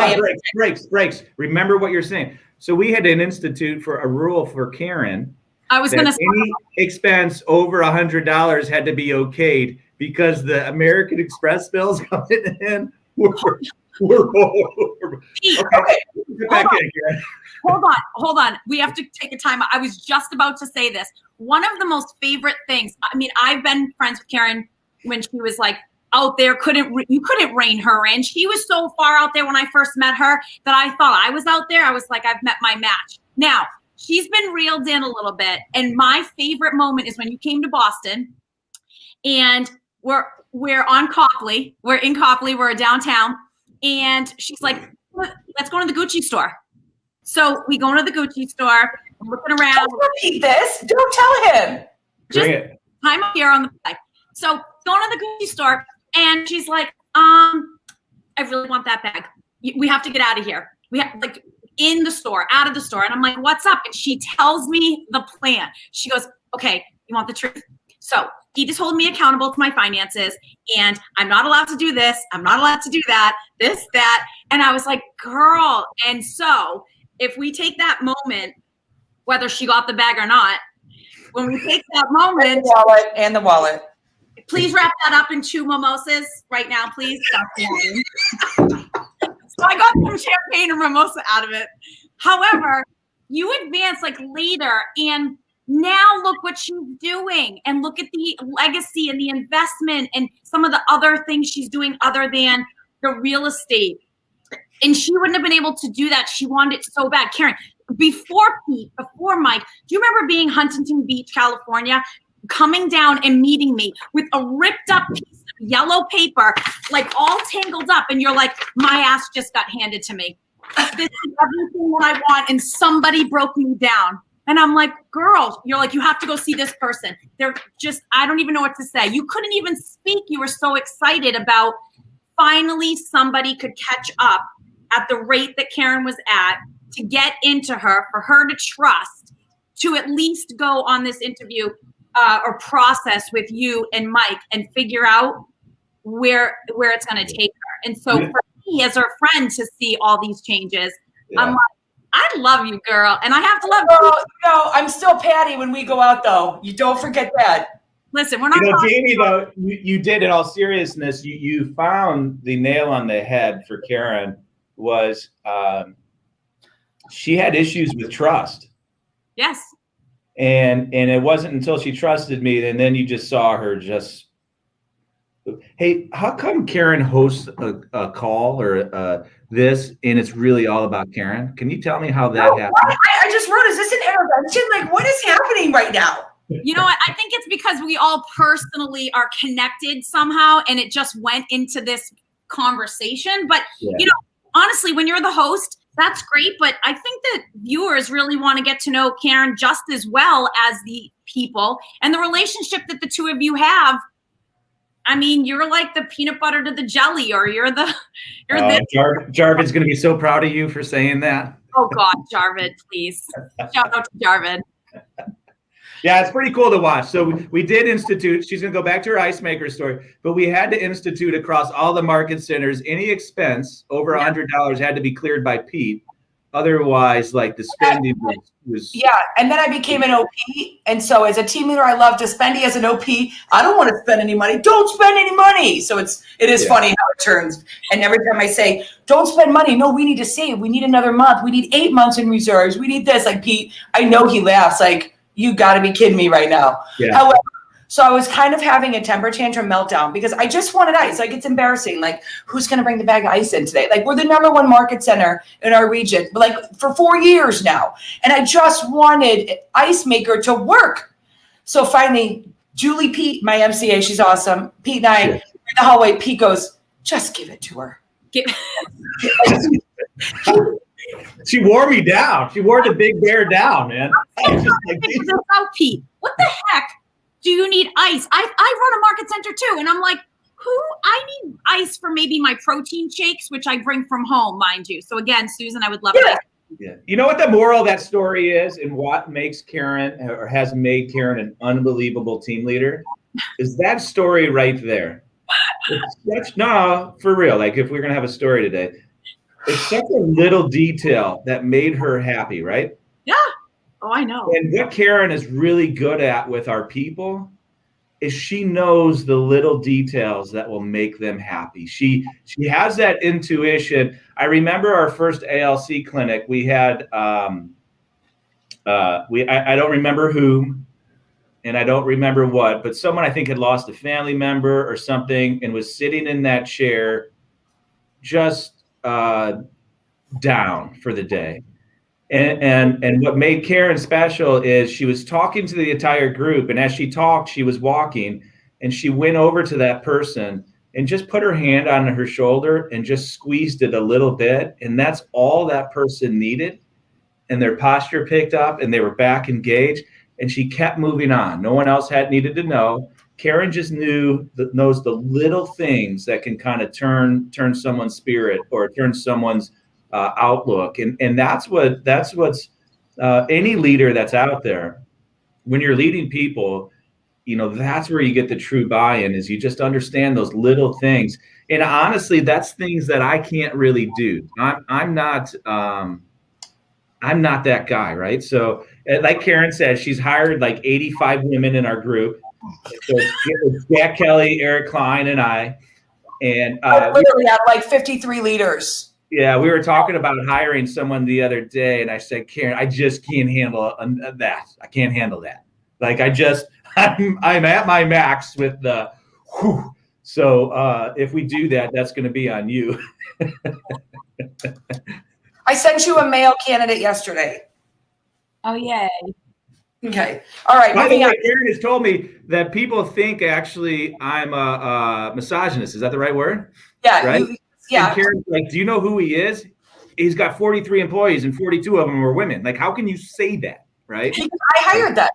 breaks. Remember what you're saying. So we had an institute for a rule for Caryn. I was going to say any expense over $100 had to be okayed because the American Express bills coming in were Pete, okay. Hold on. We have to take a time. I was just about to say this. One of the most favorite things. I mean, I've been friends with Caryn when she was like out there. You couldn't rein her in. She was so far out there when I first met her that I thought I was out there. I was like, I've met my match. Now she's been reeled in a little bit. And my favorite moment is when you came to Boston and we're on Copley. We're in Copley. We're downtown. And she's like, let's go to the Gucci store. So we go into the Gucci store, looking around. Don't repeat this. Don't tell him. Just time up here on the play. So going to the Gucci store, and she's like, I really want that bag. We have to get out of here. We have in the store, out of the store. And I'm like, what's up? And she tells me the plan. She goes, okay, you want the truth? So he just hold me accountable to my finances, and I'm not allowed to do this. I'm not allowed to do that, this, that. And I was like, girl. And so if we take that moment, whether she got the bag or not, when we take that moment. And the wallet. Please wrap that up in 2 mimosas right now, please. So I got some champagne and mimosa out of it. However, you advance later, and now look what she's doing, and look at the legacy and the investment and some of the other things she's doing other than the real estate. And she wouldn't have been able to do that. She wanted it so bad. Caryn, before Pete, before Mike, do you remember being Huntington Beach, California, coming down and meeting me with a ripped up piece of yellow paper, all tangled up, and you're like, my ass just got handed to me. This is everything that I want, and somebody broke me down. And I'm like, girl, you're like, you have to go see this person. They're just, I don't even know what to say. You couldn't even speak. You were so excited about finally somebody could catch up at the rate that Caryn was at to get into her, for her to trust, to at least go on this interview or process with you and Mike and figure out where it's going to take her. And so for me as her friend to see all these changes, I'm like, I love you, girl. And I have to love you. No, I'm still Patty when we go out, though. You don't forget that. Listen, we're not. Jamie, though, you did, in all seriousness, you found the nail on the head for Caryn. Was she had issues with trust. Yes. And it wasn't until she trusted me, and then you just saw her just. Hey, how come Caryn hosts a call or this, and it's really all about Caryn? Can you tell me how that happened? I just wrote, is this an intervention? What is happening right now? You know what? I think it's because we all personally are connected somehow, and it just went into this conversation. But, honestly, when you're the host, that's great. But I think that viewers really want to get to know Caryn just as well as the people, and the relationship that the two of you have I mean, you're like the peanut butter to the jelly, or you're the Jarvid's going to be so proud of you for saying that. Oh God, Jarvid, please. Shout out to Jarvid. Yeah, it's pretty cool to watch. So we did institute, she's going to go back to her ice maker story, but we had to institute across all the market centers, any expense over $100 had to be cleared by Pete. Otherwise, like the spending was. Yeah, and then I became an OP. And so as a team leader, I love to spend. As an OP, I don't want to spend any money. Don't spend any money. So it is funny how it turns. And every time I say, don't spend money. No, we need to save. We need another month. We need 8 months in reserves. We need this. Like Pete, I know he laughs like, you got to be kidding me right now. Yeah. However, so I was kind of having a temper tantrum meltdown because I just wanted ice. Like, it's embarrassing. Like, who's going to bring the bag of ice in today? Like, we're the #1 market center in our region, but like for 4 years now. And I just wanted ice maker to work. So finally, Julie, Pete, my MCA, she's awesome. Pete and I in the hallway, Pete goes, just give it to her. She wore me down. She wore the big bear down, man. Pete, what the heck do you need ice? I run a market center too, and I'm like, I need ice for maybe my protein shakes, which I bring from home, mind you. So again, Susan, I would love ice. Yeah. You know what the moral of that story is, and what makes Caryn or has made Caryn an unbelievable team leader, is that story right there. No, for real. Like if we're gonna have a story today. It's such a little detail that made her happy, right? Yeah. Oh, I know. And what Caryn is really good at with our people is she knows the little details that will make them happy. She has that intuition. I remember our first ALC clinic. We had I don't remember who, and I don't remember what, but someone I think had lost a family member or something and was sitting in that chair just down for the day. And what made Caryn special is she was talking to the entire group, and as she talked, she was walking, and she went over to that person and just put her hand on her shoulder and just squeezed it a little bit, and that's all that person needed, and their posture picked up and they were back engaged, and she kept moving on. No one else had needed to know. Caryn just knows the little things that can kind of turn someone's spirit or turn someone's outlook, and that's what's any leader that's out there. When you're leading people, you know that's where you get the true buy-in. Is you just understand those little things, and honestly, that's things that I can't really do. I'm not that guy, right? So, like Caryn said, she's hired like 85 women in our group. So it's Jack Kelly, Eric Klein, and I. And literally have like 53 leaders. Yeah, we were talking about hiring someone the other day, and I said, Caryn, I just can't handle that. I can't handle that. Like I'm at my max with the whew. So if we do that, that's going to be on you. I sent you a male candidate yesterday. Oh, yay. Okay. All right. By the way, Caryn has told me that people think actually I'm a misogynist. Is that the right word? Yeah. Right? Yeah. And Caryn's like, do you know who he is? He's got 43 employees and 42 of them are women. Like, how can you say that? Right? I hired that.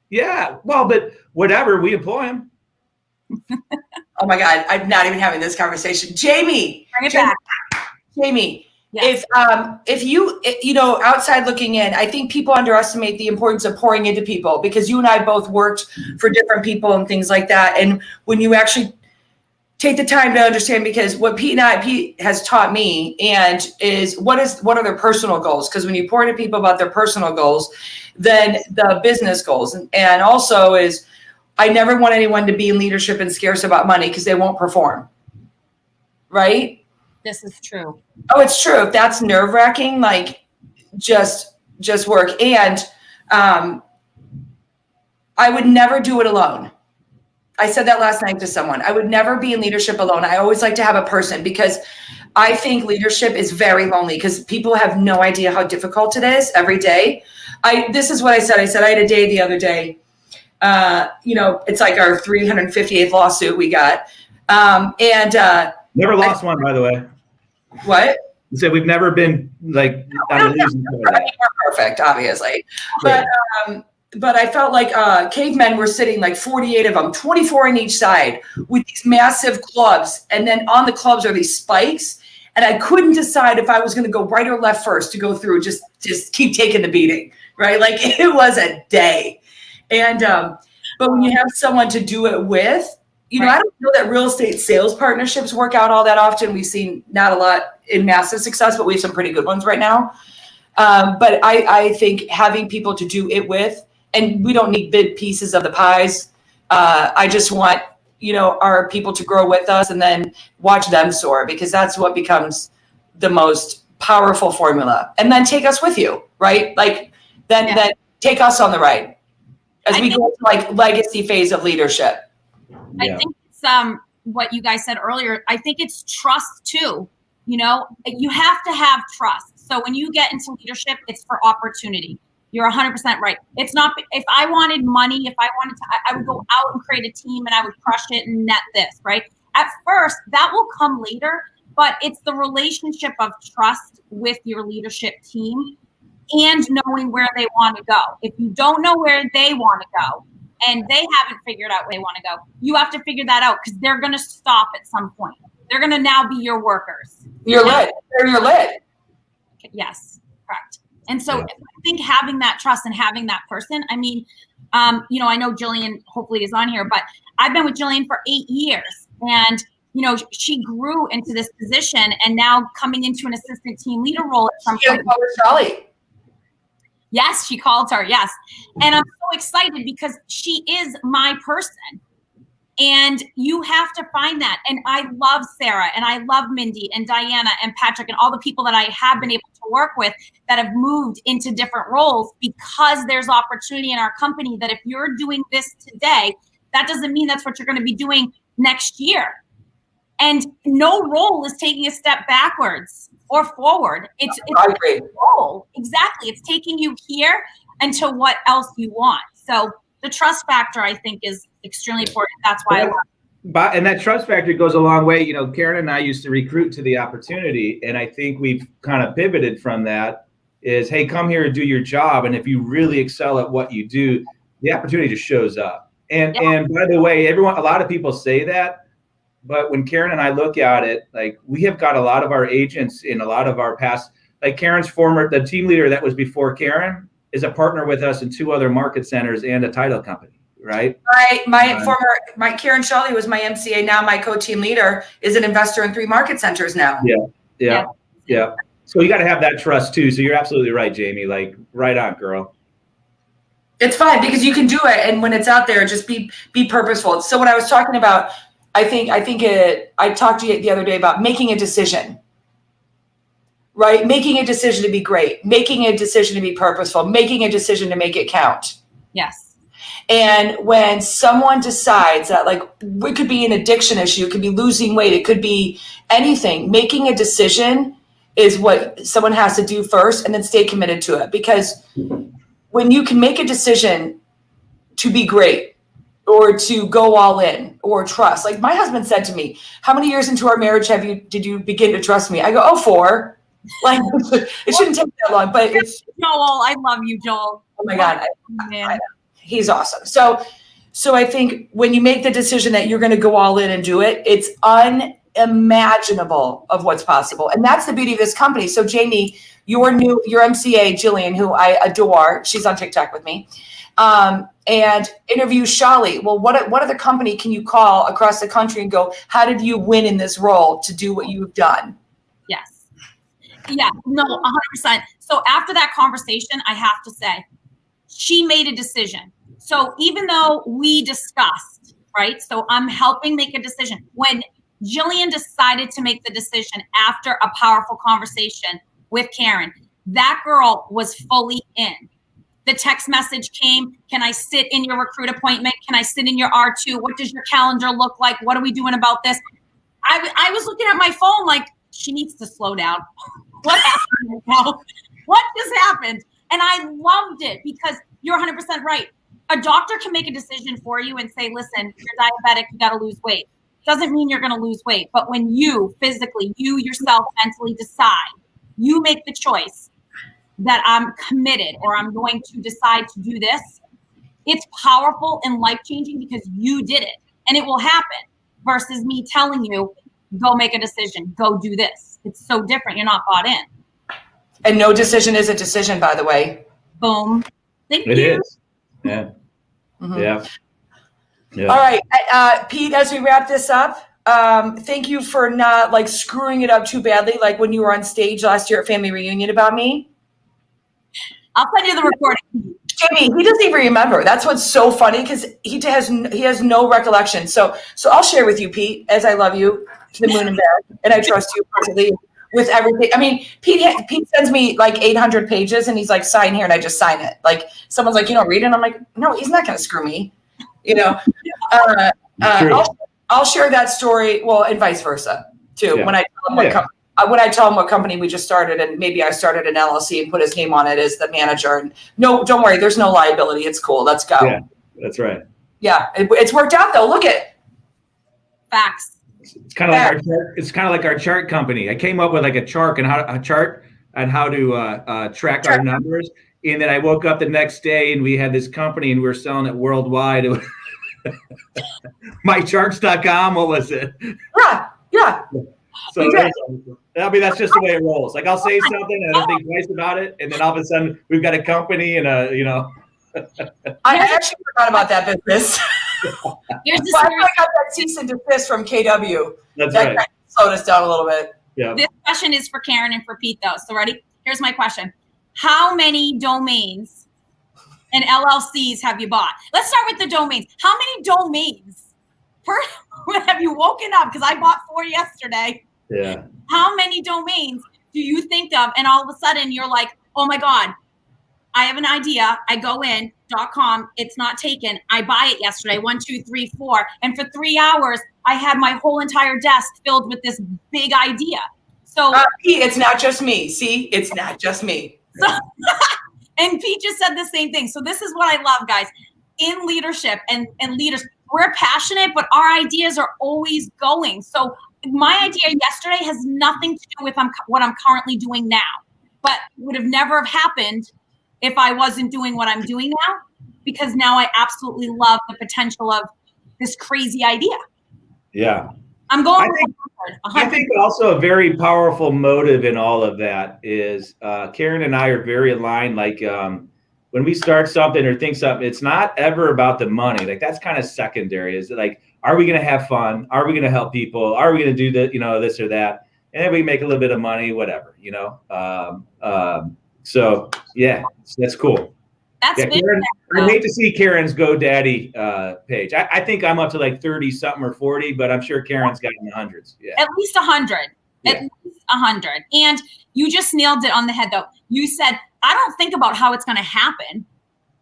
Yeah. Well, but whatever, we employ him. Oh my God. I'm not even having this conversation. Jamie. Bring it back. Jamie. Yes. If you outside looking in, I think people underestimate the importance of pouring into people, because you and I both worked for different people and things like that. And when you actually take the time to understand, because what Pete has taught me and is what are their personal goals? Because when you pour into people about their personal goals, then the business goals, and also is I never want anyone to be in leadership and scarce about money because they won't perform. Right? This is true. Oh, it's true. If that's nerve-wracking, like just work. And I would never do it alone. I said that last night to someone. I would never be in leadership alone. I always like to have a person, because I think leadership is very lonely, because people have no idea how difficult it is every day. This is what I said. I said I had a day the other day. It's like our 358th lawsuit we got. Never lost one, by the way. What? You said we've never been like on a losing side. We're perfect, obviously. But I felt like cavemen were sitting, like 48 of them, 24 on each side, with these massive clubs. And then on the clubs are these spikes. And I couldn't decide if I was going to go right or left first to go through, just keep taking the beating, right? Like it was a day. And but when you have someone to do it with, you know, I don't know that real estate sales partnerships work out all that often. We've seen not a lot in massive success, but we have some pretty good ones right now. But I think having people to do it with, and we don't need big pieces of the pies. I just want, you know, our people to grow with us and then watch them soar, because that's what becomes the most powerful formula. And then take us with you, right? Like then take us on the ride as we go to like legacy phase of leadership. I think it's what you guys said earlier. I think it's trust too. You know, you have to have trust. So when you get into leadership, it's for opportunity. You're 100% right. It's not, if I wanted money, if I wanted to, I would go out and create a team and I would crush it and net this, right? At first, that will come later, but it's the relationship of trust with your leadership team and knowing where they want to go. If you don't know where they want to go and they haven't figured out where they want to go, you have to figure that out, because they're going to stop at some point. They're going to now be your workers. You're lit. You're lit. Yes, correct. And so I think having that trust and having that person, I mean, you know, I know Jillian hopefully is on here, but I've been with Jillian for 8 years, and, you know, she grew into this position and now coming into an assistant team leader role at some point. Charlie. Yes, she called her. Yes. And I'm so excited because she is my person. And you have to find that. And I love Sarah and I love Mindy and Diana and Patrick and all the people that I have been able to work with that have moved into different roles, because there's opportunity in our company that if you're doing this today, that doesn't mean that's what you're going to be doing next year. And no role is taking a step backwards or forward. It's a role. Exactly. It's taking you here into what else you want. So the trust factor, I think, is extremely important. That's why I love it. And that trust factor goes a long way. You know, Caryn and I used to recruit to the opportunity, and I think we've kind of pivoted from that is, hey, come here and do your job. And if you really excel at what you do, the opportunity just shows up. And by the way, a lot of people say that, but when Caryn and I look at it, like, we have got a lot of our agents in a lot of our past, like Caryn's the team leader that was before Caryn is a partner with us in 2 other market centers and a title company, right? My Caryn Shelley was my MCA. Now my co-team leader is an investor in 3 market centers now. Yeah. So you got to have that trust too. So you're absolutely right, Jamie. Like, right on, girl. It's fine because you can do it, and when it's out there, just be purposeful. So what I was talking about, I talked to you the other day about making a decision. Right? Making a decision to be great, making a decision to be purposeful, making a decision to make it count. Yes. And when someone decides that, like, it could be an addiction issue, it could be losing weight, it could be anything, making a decision is what someone has to do first, and then stay committed to it. Because when you can make a decision to be great or to go all in or trust, like my husband said to me, how many years into our marriage did you begin to trust me? I go, 4. Like, it shouldn't take that long, but it's Joel. I love you, Joel. Oh my God. He's awesome. So I think when you make the decision that you're going to go all in and do it, it's unimaginable of what's possible. And that's the beauty of this company. So Jamie, your MCA, Jillian, who I adore, she's on TikTok with me, and interview Shali. Well, what other company can you call across the country and go, how did you win in this role to do what you've done? Yes. Yeah, no, 100%. So after that conversation, I have to say, she made a decision. So even though we discussed, right? So I'm helping make a decision. When Jillian decided to make the decision after a powerful conversation with Caryn, that girl was fully in. The text message came, can I sit in your recruit appointment? Can I sit in your R2? What does your calendar look like? What are we doing about this? I was looking at my phone like, she needs to slow down. What happened? What just happened? And I loved it because you're 100% right. A doctor can make a decision for you and say, listen, you're diabetic, you got to lose weight. Doesn't mean you're going to lose weight. But when you physically, you yourself mentally decide, you make the choice that I'm committed or I'm going to decide to do this, It's powerful and life-changing because you did it, and it will happen, versus me telling you, go make a decision, go do this. It's so different. You're not bought in. And no decision is a decision, by the way. Boom. Thank you. It is. Yeah. Mhm. Yeah. All right, Pete, as we wrap this up, thank you for not like screwing it up too badly, like when you were on stage last year at Family Reunion about me. I'll send you the recording. Jamie, he doesn't even remember. That's what's so funny, because he has no recollection. So I'll share with you, Pete, as I love you to the moon and back, and I trust you perfectly with everything. I mean, Pete sends me like 800 pages, and he's like, sign here, and I just sign it. Like someone's like, you don't read it. I'm like, no, he's not going to screw me. You know, I'll share that story. Well, and vice versa too. Yeah. When I tell him what company we just started, and maybe I started an LLC and put his name on it as the manager. And no, don't worry, there's no liability. It's cool. Let's go. Yeah, that's right. Yeah, it's worked out though. Look at facts. It's kind of like our chart. It's kind of like our chart company. I came up with like a chart on how to track our numbers. And then I woke up the next day and we had this company and we were selling it worldwide. MyCharts.com. What was it? Yeah. So I mean, that's just the way it rolls. Like I'll say something and I don't think twice about it, and then all of a sudden we've got a company and I actually forgot about that business. Here's the I got that cease and desist from KW. That's that right. kind of slowed us down a little bit. Yeah. This question is for Caryn and for Pete, though. So ready? Here's my question: how many domains and LLCs have you bought? Let's start with the domains. How many domains have you woken up? Because I bought 4 yesterday. Yeah. How many domains do you think of? And all of a sudden you're like, oh my God, I have an idea. I go in .com. It's not taken. I buy it yesterday. 1, 2, 3, 4. And for 3 hours, I had my whole entire desk filled with this big idea. So Pete, it's not just me. See, it's not just me. So, and Pete just said the same thing. So this is what I love, guys. In leadership and leaders, we're passionate, but our ideas are always going. So my idea yesterday has nothing to do with what I'm currently doing now, but would have never have happened if I wasn't doing what I'm doing now, because now I absolutely love the potential of this crazy idea. Yeah. I'm going. I think also a very powerful motive in all of that is Caryn and I are very aligned. Like when we start something or think something, it's not ever about the money. Like that's kind of secondary. Is it like, are we going to have fun? Are we going to help people? Are we going to do this or that? And then we make a little bit of money, whatever, So yeah, that's cool. That's Caryn, I hate to see Caryn's GoDaddy page. I think I'm up to like 30 something or 40, but I'm sure Caryn's got in the hundreds. Yeah. At least 100. Yeah. At least 100. And you just nailed it on the head though. You said, I don't think about how it's going to happen.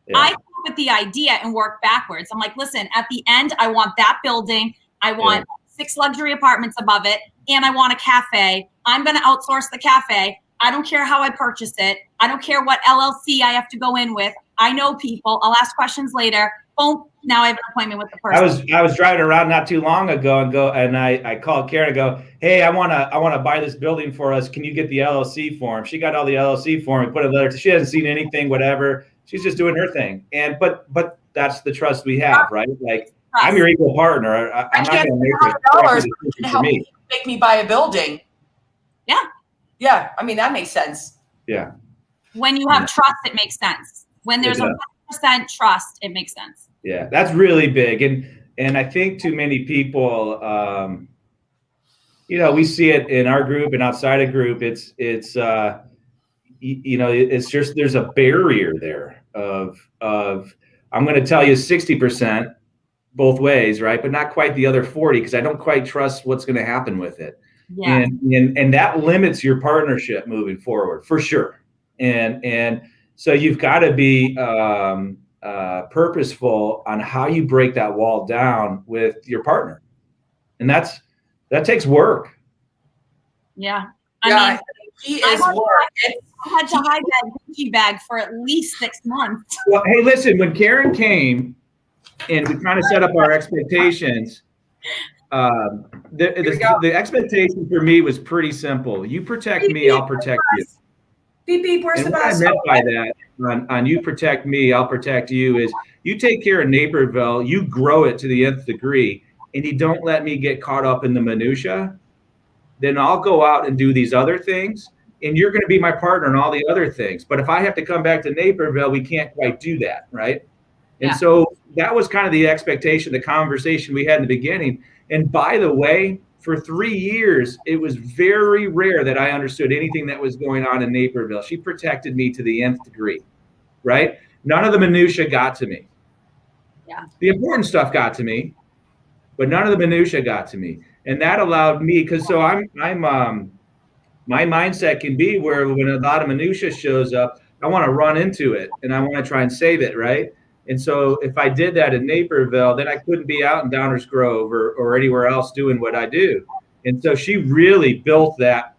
Yeah. I come up with the idea and work backwards. I'm like, listen, at the end, I want that building. I want 6 luxury apartments above it. And I want a cafe. I'm going to outsource the cafe. I don't care how I purchase it. I don't care what LLC I have to go in with. I know people. I'll ask questions later. Boom. Now I have an appointment with the person. I was driving around not too long ago and I called Caryn and go, hey, I wanna buy this building for us. Can you get the LLC form? She got all the LLC form. Put a letter. She hasn't seen anything. Whatever. She's just doing her thing. And but that's the trust we have, right? Like I'm your equal partner. I'm not going to make it make me buy a building. Yeah. Yeah. I mean that makes sense. Yeah. When you have trust, it makes sense. When there's 100% trust, it makes sense. Yeah, that's really big. And I think too many people, we see it in our group and outside a group. It's just, there's a barrier there of I'm going to tell you 60% both ways, right? But not quite the other 40, because I don't quite trust what's going to happen with it. Yeah. And that limits your partnership moving forward for sure. And so you've got to be purposeful on how you break that wall down with your partner. And that takes work. Yeah. I mean, he is work. I had to hide that Gucci bag for at least 6 months. Well, hey, listen, when Caryn came and we kind of set up our expectations, the expectation for me was pretty simple. You protect me, I'll protect you. Beep, beep, where's And the what I best? meant by that, on you protect me, I'll protect you, is you take care of Naperville, you grow it to the nth degree, and you don't let me get caught up in the minutia, then I'll go out and do these other things, and you're going to be my partner in all the other things. But if I have to come back to Naperville, we can't quite do that, right? And so that was kind of the expectation, the conversation we had in the beginning. And by the way, for 3 years, it was very rare that I understood anything that was going on in Naperville. She protected me to the nth degree, right? None of the minutia got to me. Yeah. The important stuff got to me, but none of the minutia got to me. And that allowed me, because so I'm my mindset can be where when a lot of minutia shows up, I want to run into it and I want to try and save it, right? And so if I did that in Naperville, then I couldn't be out in Downers Grove or anywhere else doing what I do. And so she really built that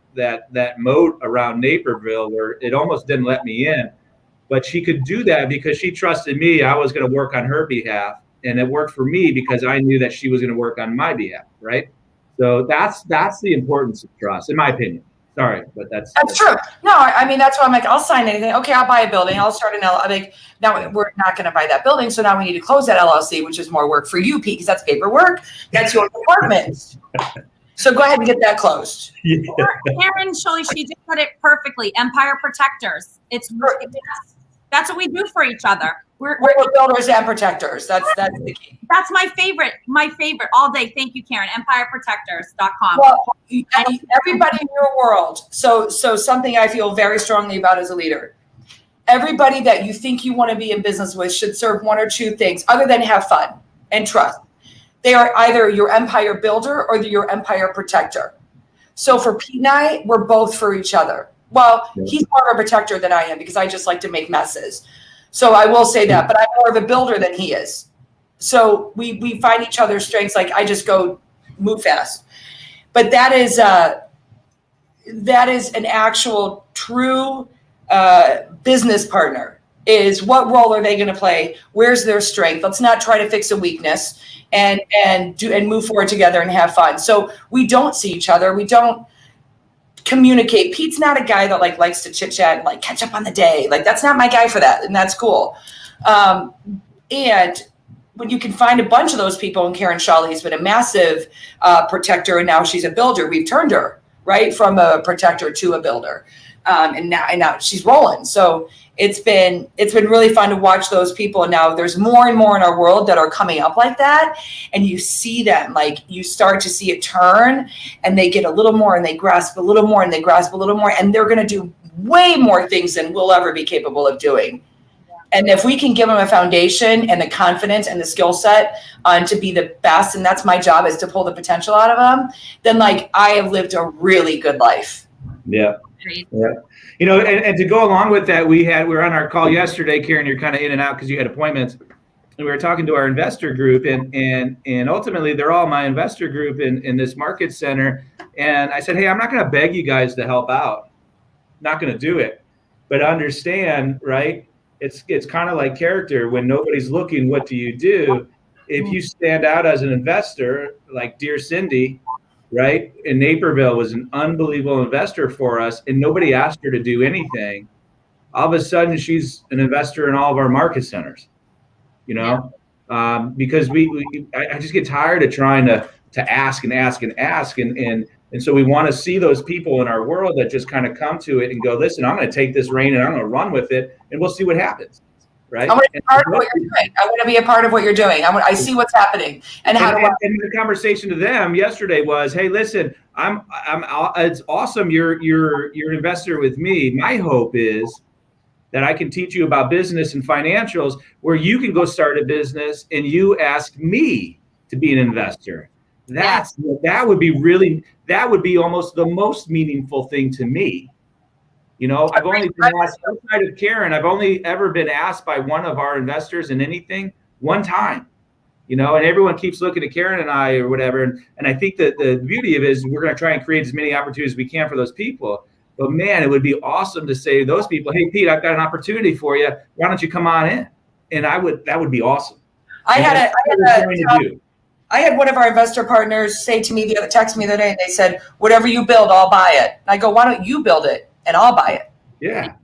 moat around Naperville where it almost didn't let me in. But she could do that because she trusted me. I was going to work on her behalf. And it worked for me because I knew that she was going to work on my behalf, right? So that's the importance of trust, in my opinion. Sorry, but that's true. No, I mean, that's why I'm like, I'll sign anything. Okay, I'll buy a building. I'll start an LLC. Like, now we're not going to buy that building. So now we need to close that LLC, which is more work for you, Pete, because that's paperwork. That's your department. So go ahead and get that closed. Yeah. Caryn, she just put it perfectly. Empire protectors. That's what we do for each other. We're builders and protectors. That's the key. That's my favorite all day. Thank you, Caryn. EmpireProtectors.com. Well, everybody in your world. So something I feel very strongly about as a leader. Everybody that you think you want to be in business with should serve one or two things other than have fun and trust. They are either your empire builder or your empire protector. So for Pete and I, we're both for each other. Well, he's more of a protector than I am because I just like to make messes. So I will say that, but I'm more of a builder than he is. So we find each other's strengths. Like I just go move fast, but that is an actual true business partner. Is what role are they going to play? Where's their strength? Let's not try to fix a weakness and move forward together and have fun. So we don't see each other. We don't communicate. Pete's not a guy that likes to chit chat and catch up on the day. That's not my guy for that. And that's cool. And when you can find a bunch of those people, and Caryn Shawley has been a massive protector, and now she's a builder. We've turned her right from a protector to a builder. And now she's rolling. So it's been really fun to watch those people. And now there's more and more in our world that are coming up like that. And you see them, you start to see it turn, and they get a little more and they grasp a little more and they grasp a little more. And they're going to do way more things than we'll ever be capable of doing. And if we can give them a foundation and the confidence and the skill set to be the best, and that's my job, is to pull the potential out of them, then I have lived a really good life. Yeah. Yeah. And to go along with that, we were on our call yesterday, Caryn, you're kind of in and out because you had appointments, and we were talking to our investor group, and ultimately they're all my investor group in this market center. And I said, hey, I'm not going to beg you guys to help out. Not going to do it, but understand, right? It's kind of like character. When nobody's looking, what do you do? If you stand out as an investor, like dear Cindy, right? And Naperville was an unbelievable investor for us, and nobody asked her to do anything. All of a sudden, she's an investor in all of our market centers, because I just get tired of trying to ask and ask and ask. And so we want to see those people in our world that just kind of come to it and go, listen, I'm going to take this reign and I'm going to run with it, and we'll see what happens. Right. I want to be part of what you're doing. I want to be a part of what you're doing. I see what's happening. And the conversation to them yesterday was, hey, listen, it's awesome. You're an investor with me. My hope is that I can teach you about business and financials where you can go start a business and you ask me to be an investor. That would be almost the most meaningful thing to me. I've only been asked outside of Caryn. I've only ever been asked by one of our investors in anything one time, and everyone keeps looking at Caryn and I or whatever. And I think that the beauty of it is we're going to try and create as many opportunities as we can for those people. But man, it would be awesome to say to those people, hey, Pete, I've got an opportunity for you. Why don't you come on in? And that would be awesome. I had one of our investor partners text me the other day, and they said, whatever you build, I'll buy it. And I go, why don't you build it? And I'll buy it. Yeah.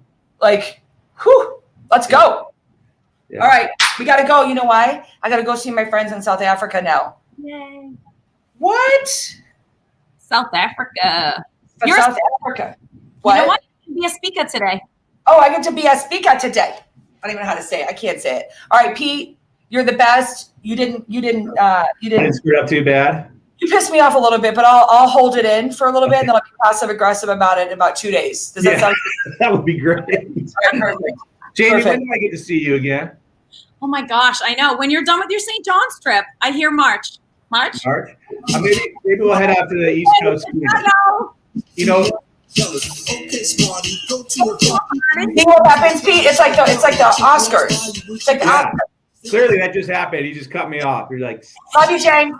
Like, whew, let's go. Yeah. All right, we got to go. You know why? I got to go see my friends in South Africa now. Yay. What? South Africa. From South Africa. What? You know what? You can be a speaker today. Oh, I get to be a speaker today. I don't even know how to say it. I can't say it. All right, Pete, you're the best. You didn't I didn't screw it up too bad. You pissed me off a little bit, but I'll hold it in for a little bit, and then I'll be passive aggressive about it in about 2 days. Does that sound good? That would be great. All right, perfect. Jamie, when do I get to see you again? Oh my gosh, I know. When you're done with your St. John's trip, I hear March. March? Maybe we'll head out to the East Coast. You know, Okay, smarty, go to a You know what happens, Pete? It's like the Oscars. It's like the Oscars. clearly that just happened. He just cut me off. You're like, Love you, Jane.